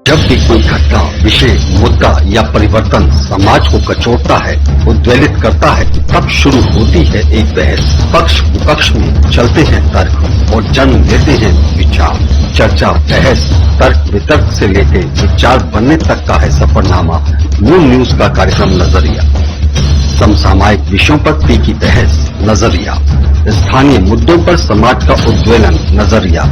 जब भी कोई घटना, विषय, मुद्दा या परिवर्तन समाज को कचोटता है, उद्वेलित करता है, तब शुरू होती है एक बहस। पक्ष विपक्ष में चलते हैं तर्क और जन्म लेते हैं विचार। चर्चा, बहस, तर्क वितर्क से लेकर विचार बनने तक का है सफरनामा मून न्यूज का कार्यक्रम नजरिया। समसामयिक विषयों पर तीखी बहस, नजरिया। स्थानीय मुद्दों पर समाज का उद्वेलन, नजरिया।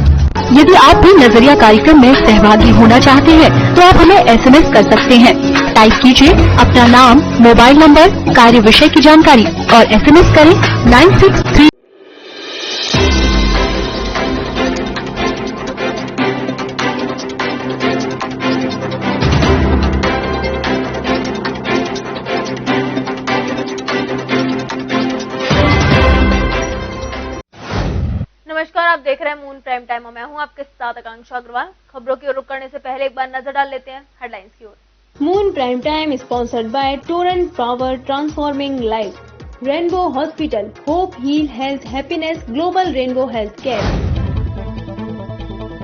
यदि आप भी नजरिया कार्यक्रम में सहभागी होना चाहते हैं तो आप हमें SMS कर सकते हैं। टाइप कीजिए अपना नाम, मोबाइल नंबर, कार्य विषय की जानकारी और SMS करें 963। नमस्कार, आप देख रहे हैं मून प्राइम टाइम और मैं हूं आपके साथ आकांक्षा अग्रवाल। खबरों की ओर रुख करने से पहले एक बार नजर डाल लेते हैं हेडलाइंस की ओर। Moon prime time sponsored by Torrent Power transforming life, Rainbow Hospital, hope heal health happiness, Global Rainbow Health Care.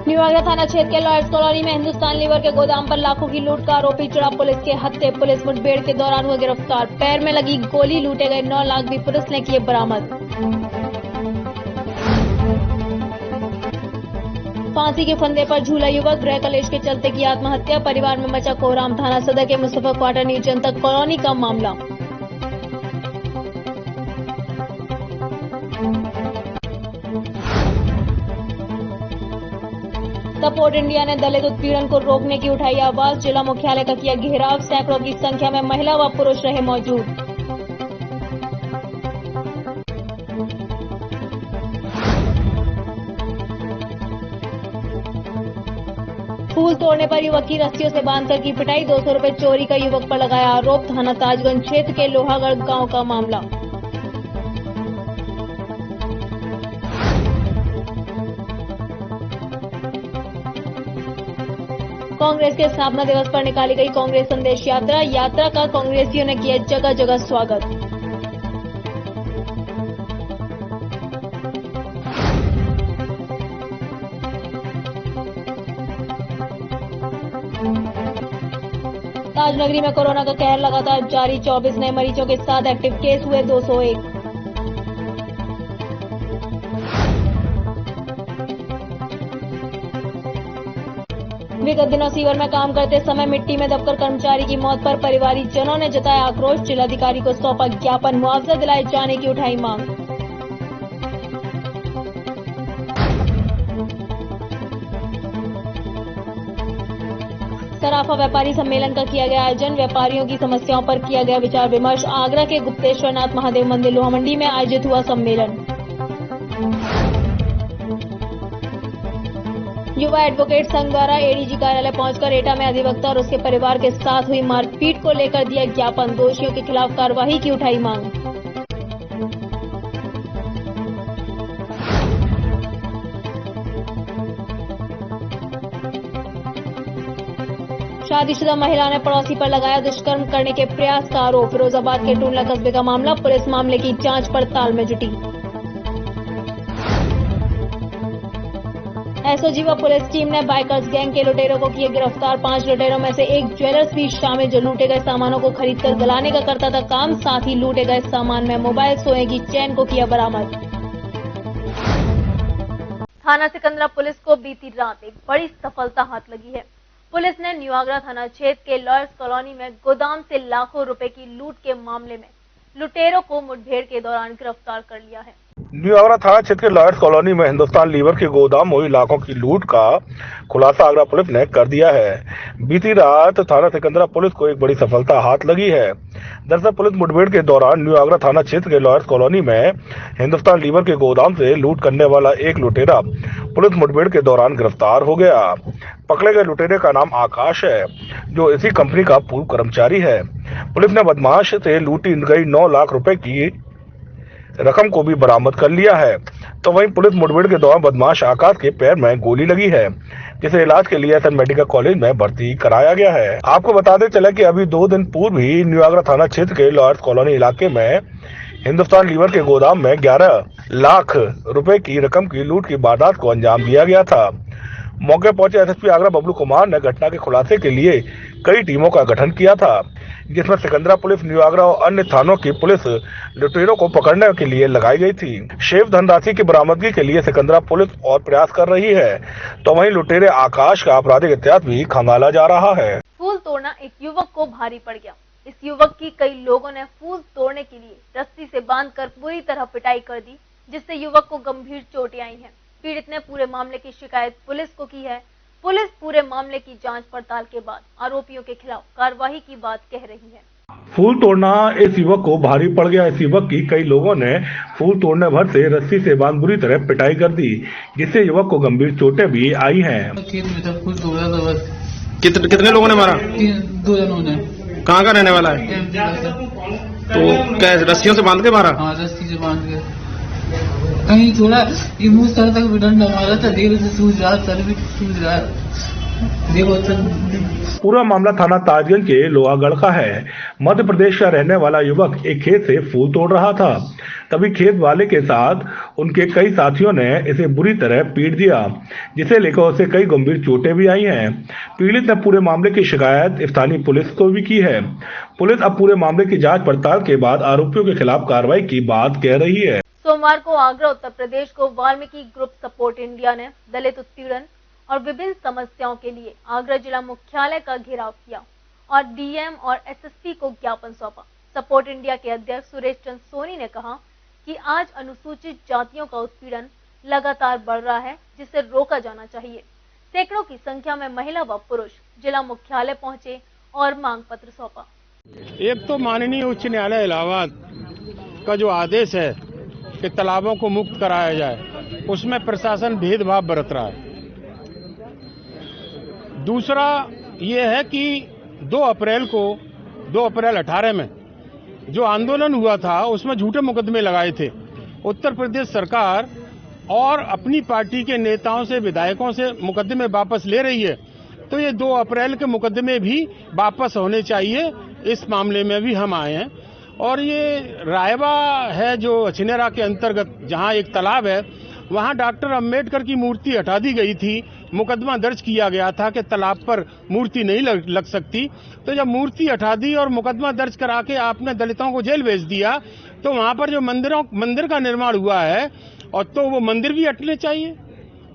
New Agra थाना क्षेत्र के लॉयर्स कॉलोनी में हिंदुस्तान लीवर के गोदाम पर लाखों की लूट का आरोपी चढ़ा पुलिस के हत्थे। पुलिस मुठभेड़ के दौरान हुए गिरफ्तार। पैर में लगी गोली, लूटे गए 9 लाख भी पुलिस ने किए बरामद। फांसी के फंदे पर झूला युवक, गृह कलेश के चलते की आत्महत्या। परिवार में मचा कोहराम। थाना सदर के मुस्तफा क्वार्टर न्यू जनता कॉलोनी का मामला। सपोर्ट इंडिया ने दलित उत्पीड़न को रोकने की उठाई आवाज। जिला मुख्यालय का किया घेराव। सैकड़ों की संख्या में महिला व पुरुष रहे मौजूद। फूल तोड़ने पर युवक की रस्सियों से बांधकर की पिटाई। 200 रुपए चोरी का युवक पर लगाया आरोप। थाना ताजगंज क्षेत्र के लोहागढ़ गांव का मामला। कांग्रेस के स्थापना दिवस पर निकाली गई कांग्रेस संदेश यात्रा। यात्रा का कांग्रेसियों ने किया जगह जगह स्वागत। ताजनगरी में कोरोना का कहर लगातार जारी। 24 नए मरीजों के साथ एक्टिव केस हुए 201। विगत दिनों सीवर में काम करते समय मिट्टी में दबकर कर्मचारी की मौत पर परिवारजनों ने जताया आक्रोश। जिलाधिकारी को सौंपा ज्ञापन। मुआवजा दिलाए जाने की उठाई मांग। सराफा व्यापारी सम्मेलन का किया गया आयोजन। व्यापारियों की समस्याओं पर किया गया विचार विमर्श। आगरा के गुप्तेश्वरनाथ महादेव मंदिर लोहामंडी में आयोजित हुआ सम्मेलन। युवा एडवोकेट संघ द्वारा एडीजी कार्यालय पहुंचकर एटा में अधिवक्ता और उसके परिवार के साथ हुई मारपीट को लेकर दिया ज्ञापन। दोषियों के खिलाफ कार्रवाई की उठाई मांग। शादीशुदा महिला ने पड़ोसी पर लगाया दुष्कर्म करने के प्रयास का आरोप। फिरोजाबाद के टूंडला कस्बे का मामला। पुलिस मामले की जांच पड़ताल में जुटी। एसओजी व पुलिस टीम ने बाइकर्स गैंग के लुटेरों को किए गिरफ्तार। 5 लुटेरों में से एक ज्वेलर्स भी शामिल, जो लूटे गए सामानों को खरीदकर गलाने का करता था काम। साथ ही लूटे गए सामान में मोबाइल, सोने की चैन को किया बरामद। थाना सिकंदरा पुलिस को बीती रात एक बड़ी सफलता हाथ लगी है। पुलिस ने न्यू आगरा थाना क्षेत्र के लॉयर्स कॉलोनी में गोदाम से लाखों रुपए की लूट के मामले में लुटेरों को मुठभेड़ के दौरान गिरफ्तार कर लिया है। न्यू आगरा थाना क्षेत्र के लॉयर्स कॉलोनी में हिंदुस्तान लीवर के गोदाम में हुई लाखों की लूट का खुलासा आगरा पुलिस ने कर दिया है। बीती रात थाना सिकंदरा पुलिस को एक बड़ी सफलता हाथ लगी है। दरअसल पुलिस मुठभेड़ के दौरान न्यू आगरा थाना क्षेत्र के लॉयर्स कॉलोनी में हिंदुस्तान लीवर के गोदाम से लूट करने वाला एक लुटेरा पुलिस मुठभेड़ के दौरान गिरफ्तार हो गया। पकड़े गए लुटेरे का नाम आकाश है, जो इसी कंपनी का पूर्व कर्मचारी है। पुलिस ने बदमाश से लूटी गई 9 लाख रुपए की रकम को भी बरामद कर लिया है। तो वहीं पुलिस मुठभेड़ के दौरान बदमाश आकाश के पैर में गोली लगी है, जिसे इलाज के लिए एसएन मेडिकल कॉलेज में भर्ती कराया गया है। आपको बताते चले कि अभी 2 दिन पूर्व ही न्यू आगरा थाना क्षेत्र के लॉयर्स कॉलोनी इलाके में हिंदुस्तान लीवर के गोदाम में 11 लाख रुपए की रकम की लूट की वारदात को अंजाम दिया गया था। मौके पहुंचे एसएसपी आगरा बबलू कुमार ने घटना के खुलासे के लिए कई टीमों का गठन किया था, जिसमें सिकंदरा पुलिस, न्यू आगरा और अन्य थानों की पुलिस लुटेरों को पकड़ने के लिए लगाई गई थी। शेष धनराशि की बरामदगी के लिए सिकंदरा पुलिस और प्रयास कर रही है, तो वहीं लुटेरे आकाश का आपराधिक इतिहास भी खंगाला जा रहा है। फूल तोड़ना एक युवक को भारी पड़ गया। इस युवक की कई लोगों ने फूल तोड़ने के लिए रस्सी से बांधकर बुरी तरह पिटाई कर दी, जिससे युवक को गंभीर चोटें आई हैं। पीड़ित ने पूरे मामले की शिकायत पुलिस को की है। पुलिस पूरे मामले की जांच पड़ताल के बाद आरोपियों के खिलाफ कार्रवाई की बात कह रही है। फूल तोड़ना इस युवक को भारी पड़ गया। इस युवक की कई लोगों ने फूल तोड़ने भर से रस्सी से बांध बुरी तरह पिटाई कर दी, जिससे युवक को गंभीर चोटें भी आई हैं। खेत में था, फूल तोड़ा था बस। कितने लोगों ने मारा? 2 जनों ने। कहाँ का रहने वाला है? तो क्या रस्सियों से बांध के मारा? हाँ, रस्सी से बांध के। कहीं थोड़ा ये मुंह सर तक भी डंडा मारा था, देर से सूझ रहा, सर भी सूझ रहा। देखो पूरा मामला थाना ताजगंज के लोहागढ़ का है। मध्य प्रदेश का रहने वाला युवक एक खेत से फूल तोड़ रहा था, तभी खेत वाले के साथ उनके कई साथियों ने इसे बुरी तरह पीट दिया, जिसे लेकर उसे कई गंभीर चोटें भी आई हैं। पीड़ित ने पूरे मामले की शिकायत स्थानीय पुलिस को भी की है। पुलिस अब पूरे मामले की जांच पड़ताल के बाद आरोपियों के खिलाफ कार्रवाई की बात कह रही है। सोमवार को आगरा उत्तर प्रदेश को वाल्मीकि ग्रुप सपोर्ट इंडिया ने दलित उत्पीड़न और विभिन्न समस्याओं के लिए आगरा जिला मुख्यालय का घेराव किया और डीएम और एसएसपी को ज्ञापन सौंपा। सपोर्ट इंडिया के अध्यक्ष सुरेश चंद्र सोनी ने कहा कि आज अनुसूचित जातियों का उत्पीड़न लगातार बढ़ रहा है, जिसे रोका जाना चाहिए। सैकड़ों की संख्या में महिला व पुरुष जिला मुख्यालय पहुंचे और मांग पत्र सौंपा। एक तो माननीय उच्च न्यायालय इलाहाबाद का जो आदेश है कि तालाबों को मुक्त कराया जाए, उसमें प्रशासन भेदभाव बरत रहा है। दूसरा ये है कि 2 अप्रैल 18 में जो आंदोलन हुआ था उसमें झूठे मुकदमे लगाए थे। उत्तर प्रदेश सरकार और अपनी पार्टी के नेताओं से, विधायकों से मुकदमे वापस ले रही है, तो ये 2 अप्रैल के मुकदमे भी वापस होने चाहिए। इस मामले में भी हम आए हैं। और ये रायबा है जो अछनेरा के अंतर्गत, जहां एक तालाब है, वहां डॉक्टर अंबेडकर की मूर्ति हटा दी गई थी। मुकदमा दर्ज किया गया था कि तालाब पर मूर्ति नहीं लग सकती। तो जब मूर्ति हटा दी और मुकदमा दर्ज करा के आपने दलितों को जेल भेज दिया, तो वहां पर जो मंदिर का निर्माण हुआ है, और तो वो मंदिर भी हटने चाहिए।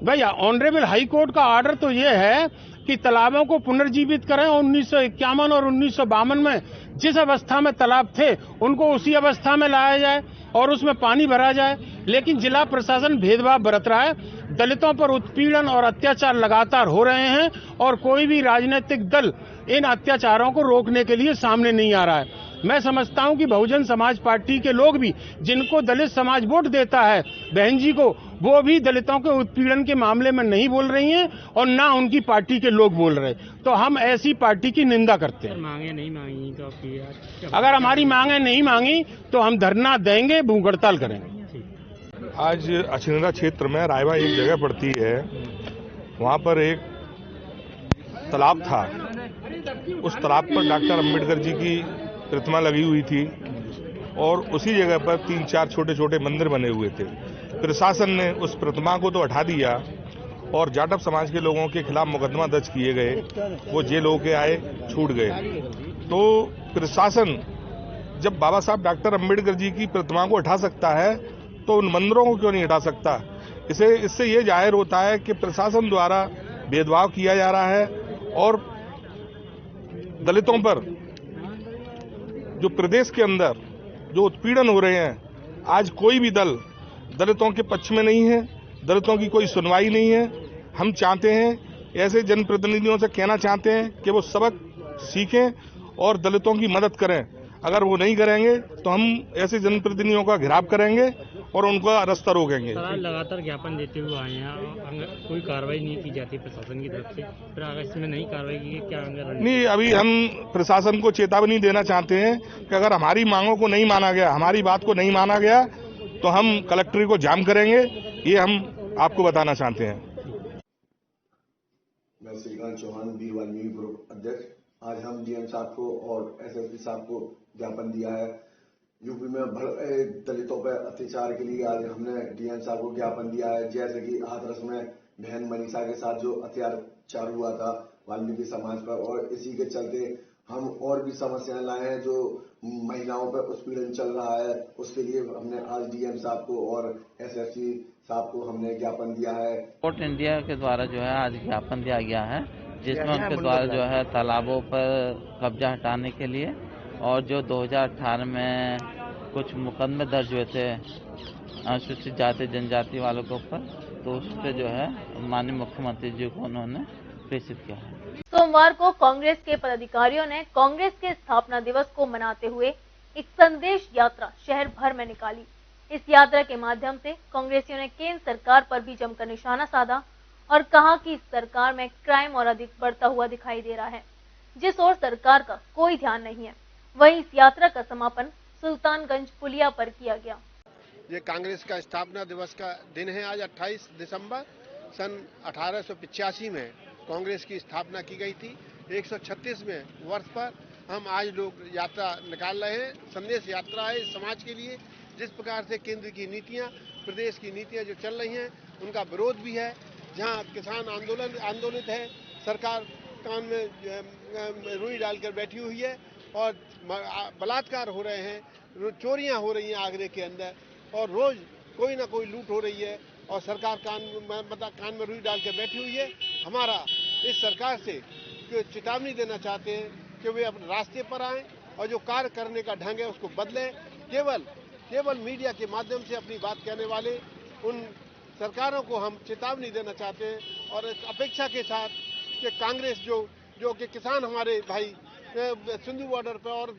भाई, ऑनरेबल हाई कोर्ट का ऑर्डर तो ये है कि तालाबों को पुनर्जीवित करें। 1951 और 1952 में जिस अवस्था में तालाब थे, उनको उसी अवस्था में लाया जाए और उसमें पानी भरा जाए। लेकिन जिला प्रशासन भेदभाव बरत रहा है। दलितों पर उत्पीड़न और अत्याचार लगातार हो रहे हैं और कोई भी राजनीतिक दल इन अत्याचारों को रोकने के लिए सामने नहीं आ रहा है। मैं समझता हूं कि बहुजन समाज पार्टी के लोग भी, जिनको दलित समाज वोट देता है, बहन जी को, वो भी दलितों के उत्पीड़न के मामले में नहीं बोल रही हैं और ना उनकी पार्टी के लोग बोल रहे। तो हम ऐसी पार्टी की निंदा करते हैं। मांगे नहीं मांगी तो आपकी, अगर हमारी मांगे नहीं मांगी तो हम धरना देंगे, भूख हड़ताल करेंगे। आज अछनेरा क्षेत्र में रायबा एक जगह पड़ती है, वहां पर एक तालाब था। उस तालाब पर डॉक्टर अंबेडकर जी की प्रतिमा लगी हुई थी और उसी जगह पर 3-4 छोटे छोटे मंदिर बने हुए थे। प्रशासन ने उस प्रतिमा को तो हटा दिया और जाटव समाज के लोगों के खिलाफ मुकदमा दर्ज किए गए। वो जेल होके आए, छूट गए। तो प्रशासन जब बाबा साहब डॉक्टर अंबेडकर जी की प्रतिमा को हटा सकता है, तो उन मंदिरों को क्यों नहीं हटा सकता? इससे ये जाहिर होता है कि प्रशासन द्वारा भेदभाव किया जा रहा है और दलितों पर जो प्रदेश के अंदर जो उत्पीड़न हो रहे हैं, आज कोई भी दल दलितों के पक्ष में नहीं है, दलितों की कोई सुनवाई नहीं है। हम चाहते हैं, ऐसे जनप्रतिनिधियों से कहना चाहते हैं कि वो सबक सीखें और दलितों की मदद करें। अगर वो नहीं करेंगे तो हम ऐसे जनप्रतिनिधियों का घेराव करेंगे और उनका रास्ता रोकेंगे। लगातार ज्ञापन देते हुए आए हैं, कोई कार्रवाई नहीं की जाती प्रशासन की तरफ से, फिर अगर इसमें नहीं कार्रवाई की क्या? नहीं, अभी हम प्रशासन को चेतावनी देना चाहते हैं कि अगर हमारी मांगों को नहीं माना गया, हमारी बात को नहीं माना गया, तो हम कलेक्ट्रेट को जाम करेंगे। ये हम आपको बताना चाहते हैं। मैं श्रीकांत चौहान, वीर वाल्मीकि ग्रुप अध्यक्ष। आज हम डीएम साहब को और एसएसपी साहब को ज्ञापन दिया है। यूपी में दलितों पर अत्याचार के लिए आज हमने डीएम साहब को ज्ञापन दिया है। जैसे कि हाथरस में बहन मनीषा के साथ जो अत्याचार हुआ था वाल्मीकि समाज पर, और इसी के चलते हम और भी समस्याएं लाए हैं जो महिलाओं पर उत्पीड़न चल रहा है। उसके लिए हमने आज डीएम साहब को और एसएसपी साहब को हमने ज्ञापन दिया है। स्पोर्ट इंडिया के द्वारा जो है आज ज्ञापन दिया गया है, जिसमें उनके द्वारा जो है तालाबों पर कब्जा हटाने के लिए और जो 2018 में कुछ मुकदमे दर्ज हुए थे अनुसूचित जाति जनजाति वालों के ऊपर, तो उस पर जो है माननीय मुख्यमंत्री जी को उन्होंने प्रेषित किया है। सोमवार को कांग्रेस के पदाधिकारियों ने कांग्रेस के स्थापना दिवस को मनाते हुए एक संदेश यात्रा शहर भर में निकाली। इस यात्रा के माध्यम से कांग्रेसियों ने केंद्र सरकार पर भी जमकर निशाना साधा और कहा कि इस सरकार में क्राइम और अधिक बढ़ता हुआ दिखाई दे रहा है, जिस ओर सरकार का कोई ध्यान नहीं है। वहीं इस यात्रा का समापन सुल्तानगंज पुलिया पर किया गया। ये कांग्रेस का स्थापना दिवस का दिन है। आज 28 दिसंबर सन 1885 में कांग्रेस की स्थापना की गई थी। 136वें वर्ष पर हम आज लोग यात्रा निकाल रहे हैं। संदेश यात्रा है इस समाज के लिए। जिस प्रकार से केंद्र की नीतियां, प्रदेश की नीतियां जो चल रही हैं, उनका विरोध भी है। जहां किसान आंदोलित है, सरकार कान में रुई डालकर बैठी हुई है और बलात्कार हो रहे हैं, चोरियां हो रही हैं आगरे के अंदर, और रोज कोई ना कोई लूट हो रही है और सरकार कान में रुई डालकर बैठी हुई है। हमारा इस सरकार से चेतावनी देना चाहते हैं कि वे अपने रास्ते पर आएं और जो कार्य करने का ढंग है उसको बदलें। केवल मीडिया के माध्यम से अपनी बात कहने वाले उन सरकारों को हम चेतावनी देना चाहते हैं और इस अपेक्षा के साथ कि कांग्रेस जो कि किसान हमारे भाई सिंधु बॉर्डर पर और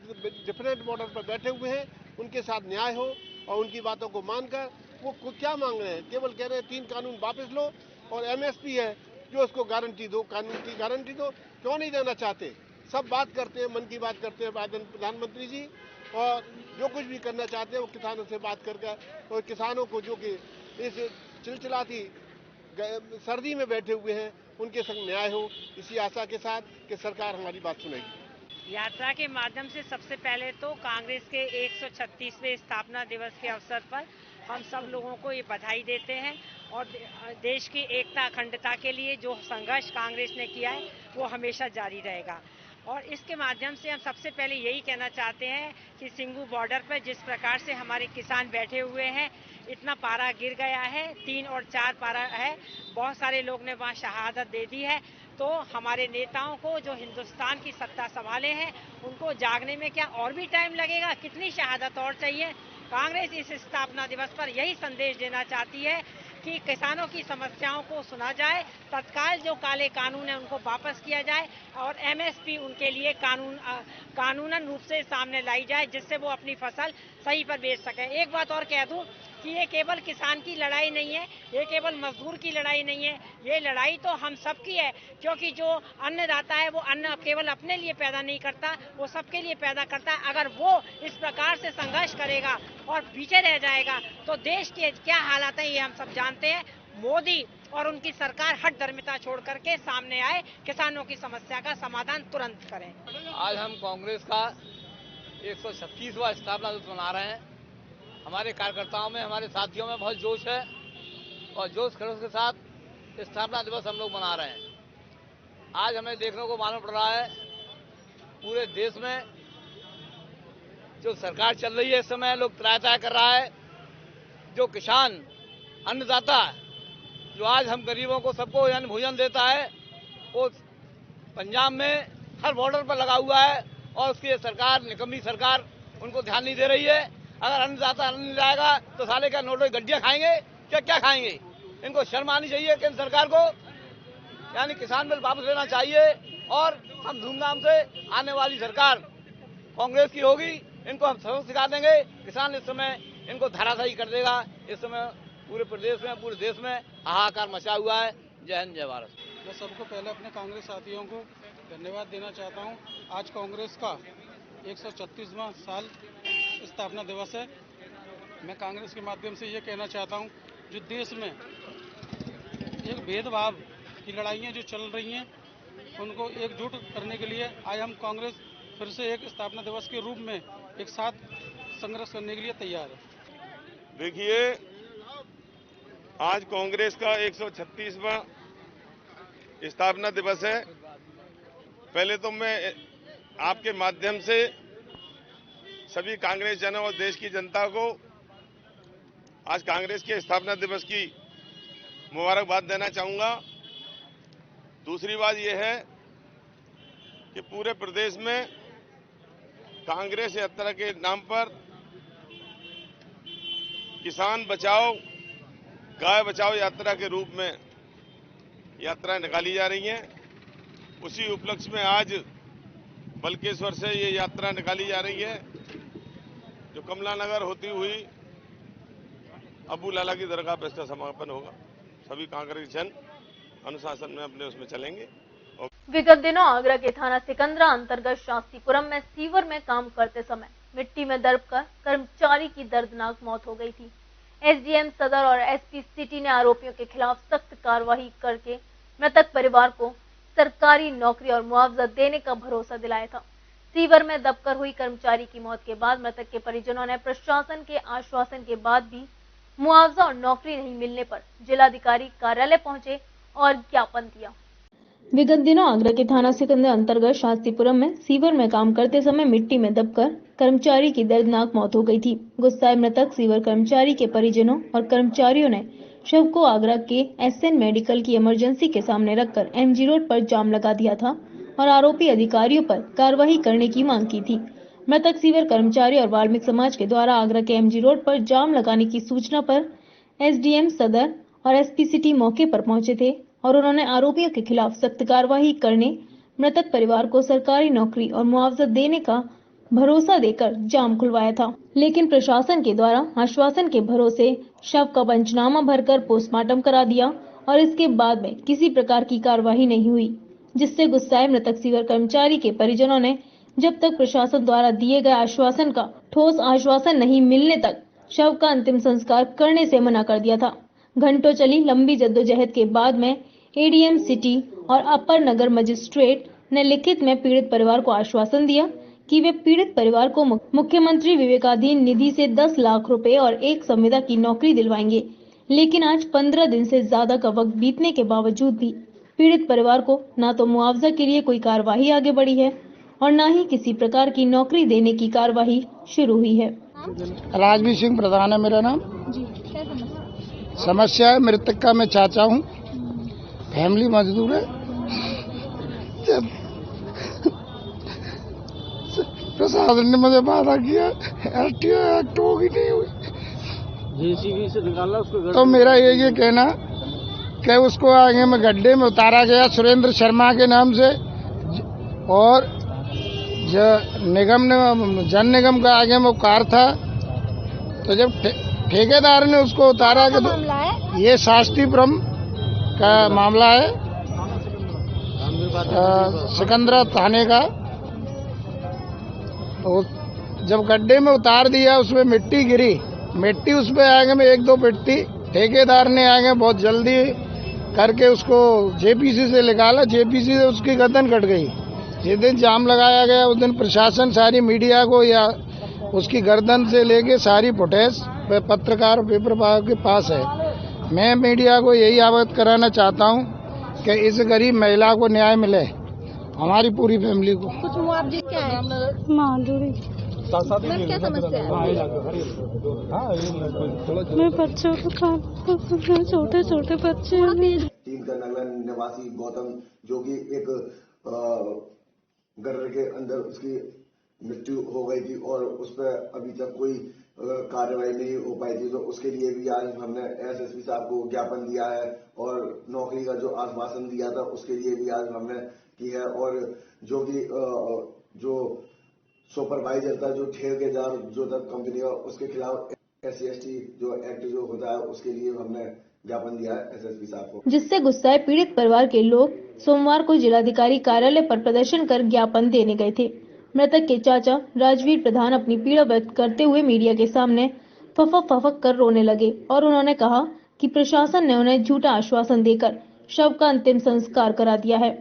डिफरेंट बॉर्डर पर बैठे हुए हैं, उनके साथ न्याय हो और उनकी बातों को मानकर वो क्या मांग रहे हैं। केवल कह रहे हैं 3 कानून वापस लो और एमएसपी है जो उसको गारंटी दो, कानून की गारंटी दो। क्यों नहीं देना चाहते? सब बात करते हैं, मन की बात करते हैं प्रधानमंत्री जी, और जो कुछ भी करना चाहते हैं वो किसानों से बात करके, और किसानों को जो कि इस चिलचिलाती सर्दी में बैठे हुए हैं उनके संग न्याय हो, इसी आशा के साथ कि सरकार हमारी बात सुनेगी। यात्रा के माध्यम से सबसे पहले तो कांग्रेस के 136वें स्थापना दिवस के अवसर पर हम सब लोगों को ये बधाई देते हैं और देश की एकता अखंडता के लिए जो संघर्ष कांग्रेस ने किया है वो हमेशा जारी रहेगा। और इसके माध्यम से हम सबसे पहले यही कहना चाहते हैं कि सिंघू बॉर्डर पर जिस प्रकार से हमारे किसान बैठे हुए हैं, इतना पारा गिर गया है, 3 और 4 पारा है, बहुत सारे लोग ने वहाँ शहादत दे दी है। तो हमारे नेताओं को जो हिंदुस्तान की सत्ता संभाले हैं उनको जागने में क्या और भी टाइम लगेगा? कितनी शहादत और चाहिए? कांग्रेस इस स्थापना दिवस पर यही संदेश देना चाहती है कि किसानों की समस्याओं को सुना जाए, तत्काल जो काले कानून है उनको वापस किया जाए और एमएसपी उनके लिए कानूनन रूप से सामने लाई जाए, जिससे वो अपनी फसल सही पर बेच सकें। एक बात और कह दूं कि ये केवल किसान की लड़ाई नहीं है, ये केवल मजदूर की लड़ाई नहीं है, ये लड़ाई तो हम सबकी है, क्योंकि जो अन्नदाता है वो अन्न केवल अपने लिए पैदा नहीं करता, वो सबके लिए पैदा करता है। अगर वो इस प्रकार से संघर्ष करेगा और पीछे रह जाएगा तो देश के क्या हालात है ये हम सब जानते हैं। मोदी और उनकी सरकार हठधर्मिता छोड़ करके सामने आए, किसानों की समस्या का समाधान तुरंत करें। आज हम कांग्रेस का 136वां स्थापना दिवस मना रहे हैं। हमारे कार्यकर्ताओं में, हमारे साथियों में बहुत जोश है और जोश खरोश के साथ स्थापना दिवस हम लोग मना रहे हैं। आज हमें देखने को मालूम पड़ रहा है पूरे देश में जो सरकार चल रही है इस समय लोग त्राय कर रहा है। जो किसान अन्नदाता जो आज हम गरीबों को सबको यानी भोजन देता है, वो पंजाब में हर बॉर्डर पर लगा हुआ है और उसकी सरकार, निकम्मी सरकार, उनको ध्यान नहीं दे रही है। अगर अन्नदाता अन्न नहीं लाएगा तो साले क्या नोटों की गड्डियां खाएंगे? क्या खाएंगे? इनको शर्म आनी चाहिए केंद्र सरकार को, यानी किसान बिल वापस लेना चाहिए और हम धूमधाम से आने वाली सरकार कांग्रेस की होगी, इनको हम सबक सिखा देंगे। किसान इस समय इनको धराशायी कर देगा। इस समय पूरे प्रदेश में, पूरे देश में हाहाकार मचा हुआ है। जय हिंद, जय भारत। मैं सबको पहले अपने कांग्रेस साथियों को धन्यवाद देना चाहता हूं। आज कांग्रेस का 136वां साल स्थापना दिवस है। मैं कांग्रेस के माध्यम से ये कहना चाहता हूं, जो देश में एक भेदभाव की लड़ाइयाँ जो चल रही हैं उनको एकजुट करने के लिए आज हम कांग्रेस फिर से एक स्थापना दिवस के रूप में एक साथ संघर्ष करने के लिए तैयार है। देखिए, आज कांग्रेस का 136वां स्थापना दिवस है। पहले तो मैं आपके माध्यम से सभी कांग्रेस जनों और देश की जनता को आज कांग्रेस के स्थापना दिवस की मुबारकबाद देना चाहूंगा। दूसरी बात यह है कि पूरे प्रदेश में कांग्रेस यात्रा के नाम पर किसान बचाओ गाय बचाओ यात्रा के रूप में यात्राएं निकाली जा रही हैं। उसी उपलक्ष्य में आज बलकेश्वर से ये यात्रा निकाली जा रही है, जो कमला नगर होती हुई अबू लाला की दरगाह पर इसका समापन होगा। सभी कांग्रेस जन अनुशासन में अपने उसमें चलेंगे। विगत दिनों आगरा के थाना सिकंदरा अंतर्गत शास्त्रीपुरम में सीवर में काम करते समय मिट्टी में दबकर कर्मचारी की दर्दनाक मौत हो गई थी। एसडीएम सदर और एसपी सिटी ने आरोपियों के खिलाफ सख्त कार्रवाई करके मृतक परिवार को सरकारी नौकरी और मुआवजा देने का भरोसा दिलाया था। सीवर में दबकर हुई कर्मचारी की मौत के बाद मृतक के परिजनों ने प्रशासन के आश्वासन के बाद भी मुआवजा और नौकरी नहीं मिलने पर जिलाधिकारी कार्यालय पहुंचे और ज्ञापन दिया। विगत दिनों आगरा के थाना सिकंदर अंतर्गत शास्त्रीपुरम में सीवर में काम करते समय मिट्टी में दबकर कर्मचारी की दर्दनाक मौत हो गई थी। गुस्साए मृतक सीवर कर्मचारी के परिजनों और कर्मचारियों ने शव को आगरा के एसएन मेडिकल की इमरजेंसी के सामने रखकर एमजी रोड पर जाम लगा दिया था और आरोपी अधिकारियों पर कार्रवाई करने की मांग की थी। मृतक सीवर कर्मचारी और वाल्मीकि समाज के द्वारा आगरा के एमजी रोड पर जाम लगाने की सूचना पर एसडीएम सदर और एसपी सिटी मौके पर पहुंचे थे और उन्होंने आरोपियों के खिलाफ सख्त कार्रवाई करने, मृतक परिवार को सरकारी नौकरी और मुआवजा देने का भरोसा देकर जाम खुलवाया था। लेकिन प्रशासन के द्वारा आश्वासन के भरोसे शव का पंचनामा भरकर पोस्टमार्टम करा दिया और इसके बाद में किसी प्रकार की कार्रवाई नहीं हुई, जिससे गुस्साए मृतक सीवर कर्मचारी के परिजनों ने जब तक प्रशासन द्वारा दिए गए आश्वासन का ठोस आश्वासन नहीं मिलने तक शव का अंतिम संस्कार करने से मना कर दिया था। घंटों चली लंबी जद्दोजहद के बाद में एडीएम सिटी और अपर नगर मजिस्ट्रेट ने लिखित में पीड़ित परिवार को आश्वासन दिया कि वे पीड़ित परिवार को मुख्यमंत्री विवेकाधीन निधि से 10 लाख रुपए और एक संविदा की नौकरी दिलवाएंगे। लेकिन आज 15 दिन से ज्यादा का वक्त बीतने के बावजूद भी पीड़ित परिवार को न तो मुआवजा के लिए कोई कार्यवाही आगे बढ़ी है और न ही किसी प्रकार की नौकरी देने की कार्यवाही शुरू हुई है। राजवीर सिंह प्रधान है मेरा नाम। जी, क्या समस्या? समस्या है, मृतक का मैं चाचा हूँ, फैमिली मजदूर है। जब प्रशासन ने मुझे वादा किया एक्ट होगी नहीं हुई, जेसीबी से निकाला उसको, तो मेरा ये कहना कि उसको आगे में गड्ढे में उतारा गया सुरेंद्र शर्मा के नाम से, और जन निगम का आगे में कार था, तो जब ठेकेदार ने उसको उतारा कि तो ये शास्त्रीपुरम का मामला है, सिकंदरा थाने का। तो जब गड्ढे में उतार दिया उसमें मिट्टी गिरी, मिट्टी उसमें आगे में 1-2 मिट्टी ठेकेदार ने आगे बहुत जल्दी करके उसको जेपीसी से निकाला, जेपीसी से उसकी गर्दन कट गई। जिस दिन जाम लगाया गया उस दिन प्रशासन सारी मीडिया को या उसकी गर्दन से लेके सारी फुटेज पत्रकार पेपर के पास है। मैं मीडिया को यही अवगत कराना चाहता हूं कि इस गरीब महिला को न्याय मिले, हमारी पूरी फैमिली को। कुछ मुआवजे क्या है? माधुरी, क्या समस्या है? मैं बच्चों को खाना, छोटे छोटे बच्चे हैं। टीम का नगर निवासी गौतम, जो कि एक गटर के अंदर उसकी मृत्यु हो गई थी और उस पर अभी तक कोई कार्रवाई नहीं हो पाई थी, तो उसके लिए भी आज हमने एसएसपी साहब को ज्ञापन दिया है और नौकरी का जो आश्वासन दिया था उसके लिए भी आज हमने की है। और जो कि जो सुपरवाइजर था, जो ठेकेदार जो था कंपनी का, उसके खिलाफ SC/ST जो एक्ट जो होता है उसके लिए हमने ज्ञापन दिया है एसएसपी साहब को। जिससे गुस्साए पीड़ित परिवार के लोग सोमवार को जिलाधिकारी कार्यालय पर प्रदर्शन कर ज्ञापन देने गए थे। मृतक के चाचा राजवीर प्रधान अपनी पीड़ा व्यक्त करते हुए मीडिया के सामने फफक कर रोने लगे और उन्होंने कहा कि प्रशासन ने उन्हें झूठा आश्वासन देकर शव का अंतिम संस्कार करा दिया है।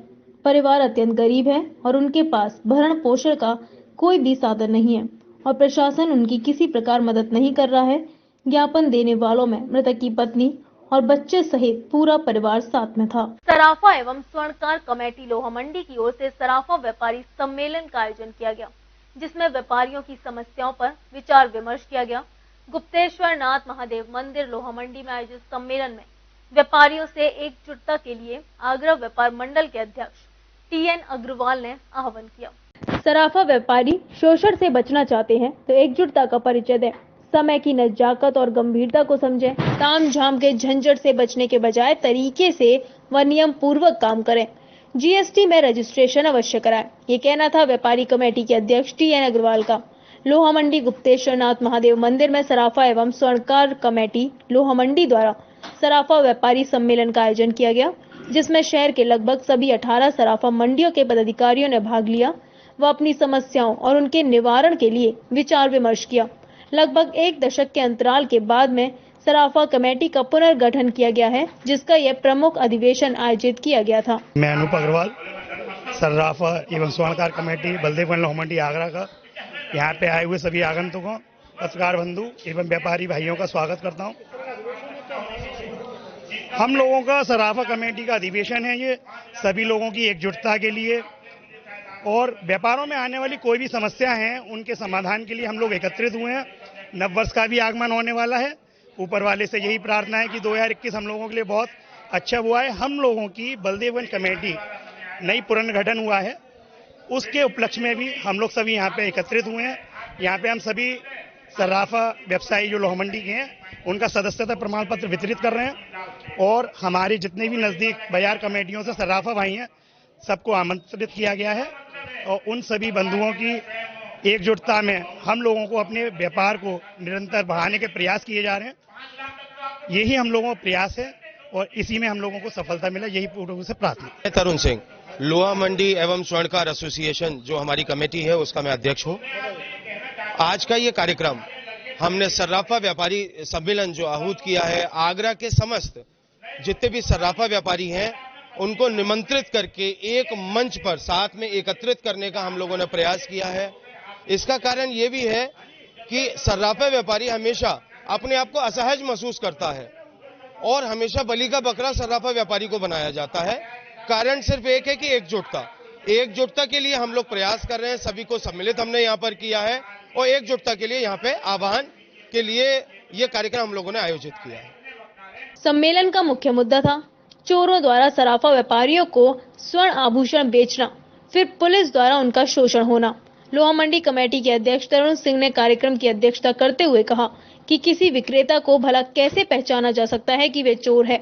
परिवार अत्यंत गरीब है और उनके पास भरण पोषण का कोई भी साधन नहीं है और प्रशासन उनकी किसी प्रकार मदद नहीं कर रहा है। ज्ञापन देने वालों में मृतक की पत्नी और बच्चे सहित पूरा परिवार साथ में था। सराफा एवं स्वर्णकार कमेटी लोहा मंडी की ओर से सराफा व्यापारी सम्मेलन का आयोजन किया गया, जिसमें व्यापारियों की समस्याओं पर विचार विमर्श किया गया। गुप्तेश्वर नाथ महादेव मंदिर लोहा मंडी में आयोजित सम्मेलन में व्यापारियों से एकजुटता के लिए आगरा व्यापार मंडल के अध्यक्ष TN अग्रवाल ने आह्वान किया। सराफा व्यापारी शोषण से बचना चाहते हैं तो एकजुटता का परिचय दें, समय की नजाकत और गंभीरता को समझें, ताम झाम के झंझट से बचने के बजाय तरीके से व नियम पूर्वक काम करें, GST में रजिस्ट्रेशन अवश्य कराएं। ये कहना था व्यापारी कमेटी के अध्यक्ष TN अग्रवाल का। लोहा मंडी गुप्तेश्वर नाथ महादेव मंदिर में सराफा एवं स्वर्णकार कमेटी लोहा मंडी द्वारा सराफा व्यापारी सम्मेलन का आयोजन किया गया, जिसमें शहर के लगभग सभी 18 सराफा मंडियों के पदाधिकारियों ने भाग लिया व अपनी समस्याओं और उनके निवारण के लिए विचार विमर्श किया। लगभग 1 दशक के अंतराल के बाद में सराफा कमेटी का पुनर्गठन किया गया है, जिसका यह प्रमुख अधिवेशन आयोजित किया गया था। मैं अनूप अग्रवाल, सराफा एवं स्वर्णकार कमेटी बलदेवगंज लोहा मंडी आगरा का यहाँ पे आए हुए सभी आगंतुकों, पत्रकार बंधु एवं व्यापारी भाइयों का स्वागत करता हूँ। हम लोगों का सराफा कमेटी का अधिवेशन है, ये सभी लोगों की एकजुटता के लिए और व्यापारों में आने वाली कोई भी समस्या है उनके समाधान के लिए हम लोग एकत्रित हुए हैं। नववर्ष का भी आगमन होने वाला है, ऊपर वाले से यही प्रार्थना है कि 2021 हम लोगों के लिए बहुत अच्छा हुआ है। हम लोगों की बलदेवगंज कमेटी नई पुनर्गठन हुआ है, उसके उपलक्ष्य में भी हम लोग सभी यहाँ पे एकत्रित हुए हैं। यहाँ पे हम सभी सराफा व्यवसायी जो लोहा मंडी के हैं उनका सदस्यता प्रमाण पत्र वितरित कर रहे हैं और हमारे जितने भी नजदीक बाजार कमेटियों से सराफा भाई हैं सबको आमंत्रित किया गया है और उन सभी बंधुओं की एकजुटता में हम लोगों को अपने व्यापार को निरंतर बढ़ाने के प्रयास किए जा रहे हैं। यही हम लोगों का प्रयास है और इसी में हम लोगों को सफलता मिला, यही पूर्ण रूप से प्रार्थना। तरुण सिंह, लोहा मंडी एवं स्वर्णकार एसोसिएशन जो हमारी कमेटी है उसका मैं अध्यक्ष हूँ। आज का ये कार्यक्रम हमने सराफा व्यापारी सम्मेलन जो आहूत किया है, आगरा के समस्त जितने भी सराफा व्यापारी हैं उनको निमंत्रित करके एक मंच पर साथ में एकत्रित करने का हम लोगों ने प्रयास किया है। इसका कारण ये भी है कि सराफा व्यापारी हमेशा अपने आप को असहज महसूस करता है और हमेशा बलि का बकरा सराफा व्यापारी को बनाया जाता है। कारण सिर्फ एक है कि एकजुटता के लिए हम लोग प्रयास कर रहे हैं। सभी को सम्मिलित हमने यहाँ पर किया है और एकजुटता के लिए यहाँ पे आह्वान के लिए ये कार्यक्रम हम लोगों ने आयोजित किया है। सम्मेलन का मुख्य मुद्दा था चोरों द्वारा सराफा व्यापारियों को स्वर्ण आभूषण बेचना, फिर पुलिस द्वारा उनका शोषण होना। लोहा मंडी कमेटी के अध्यक्ष तरुण सिंह ने कार्यक्रम की अध्यक्षता करते हुए कहा कि किसी विक्रेता को भला कैसे पहचाना जा सकता है कि वे चोर है।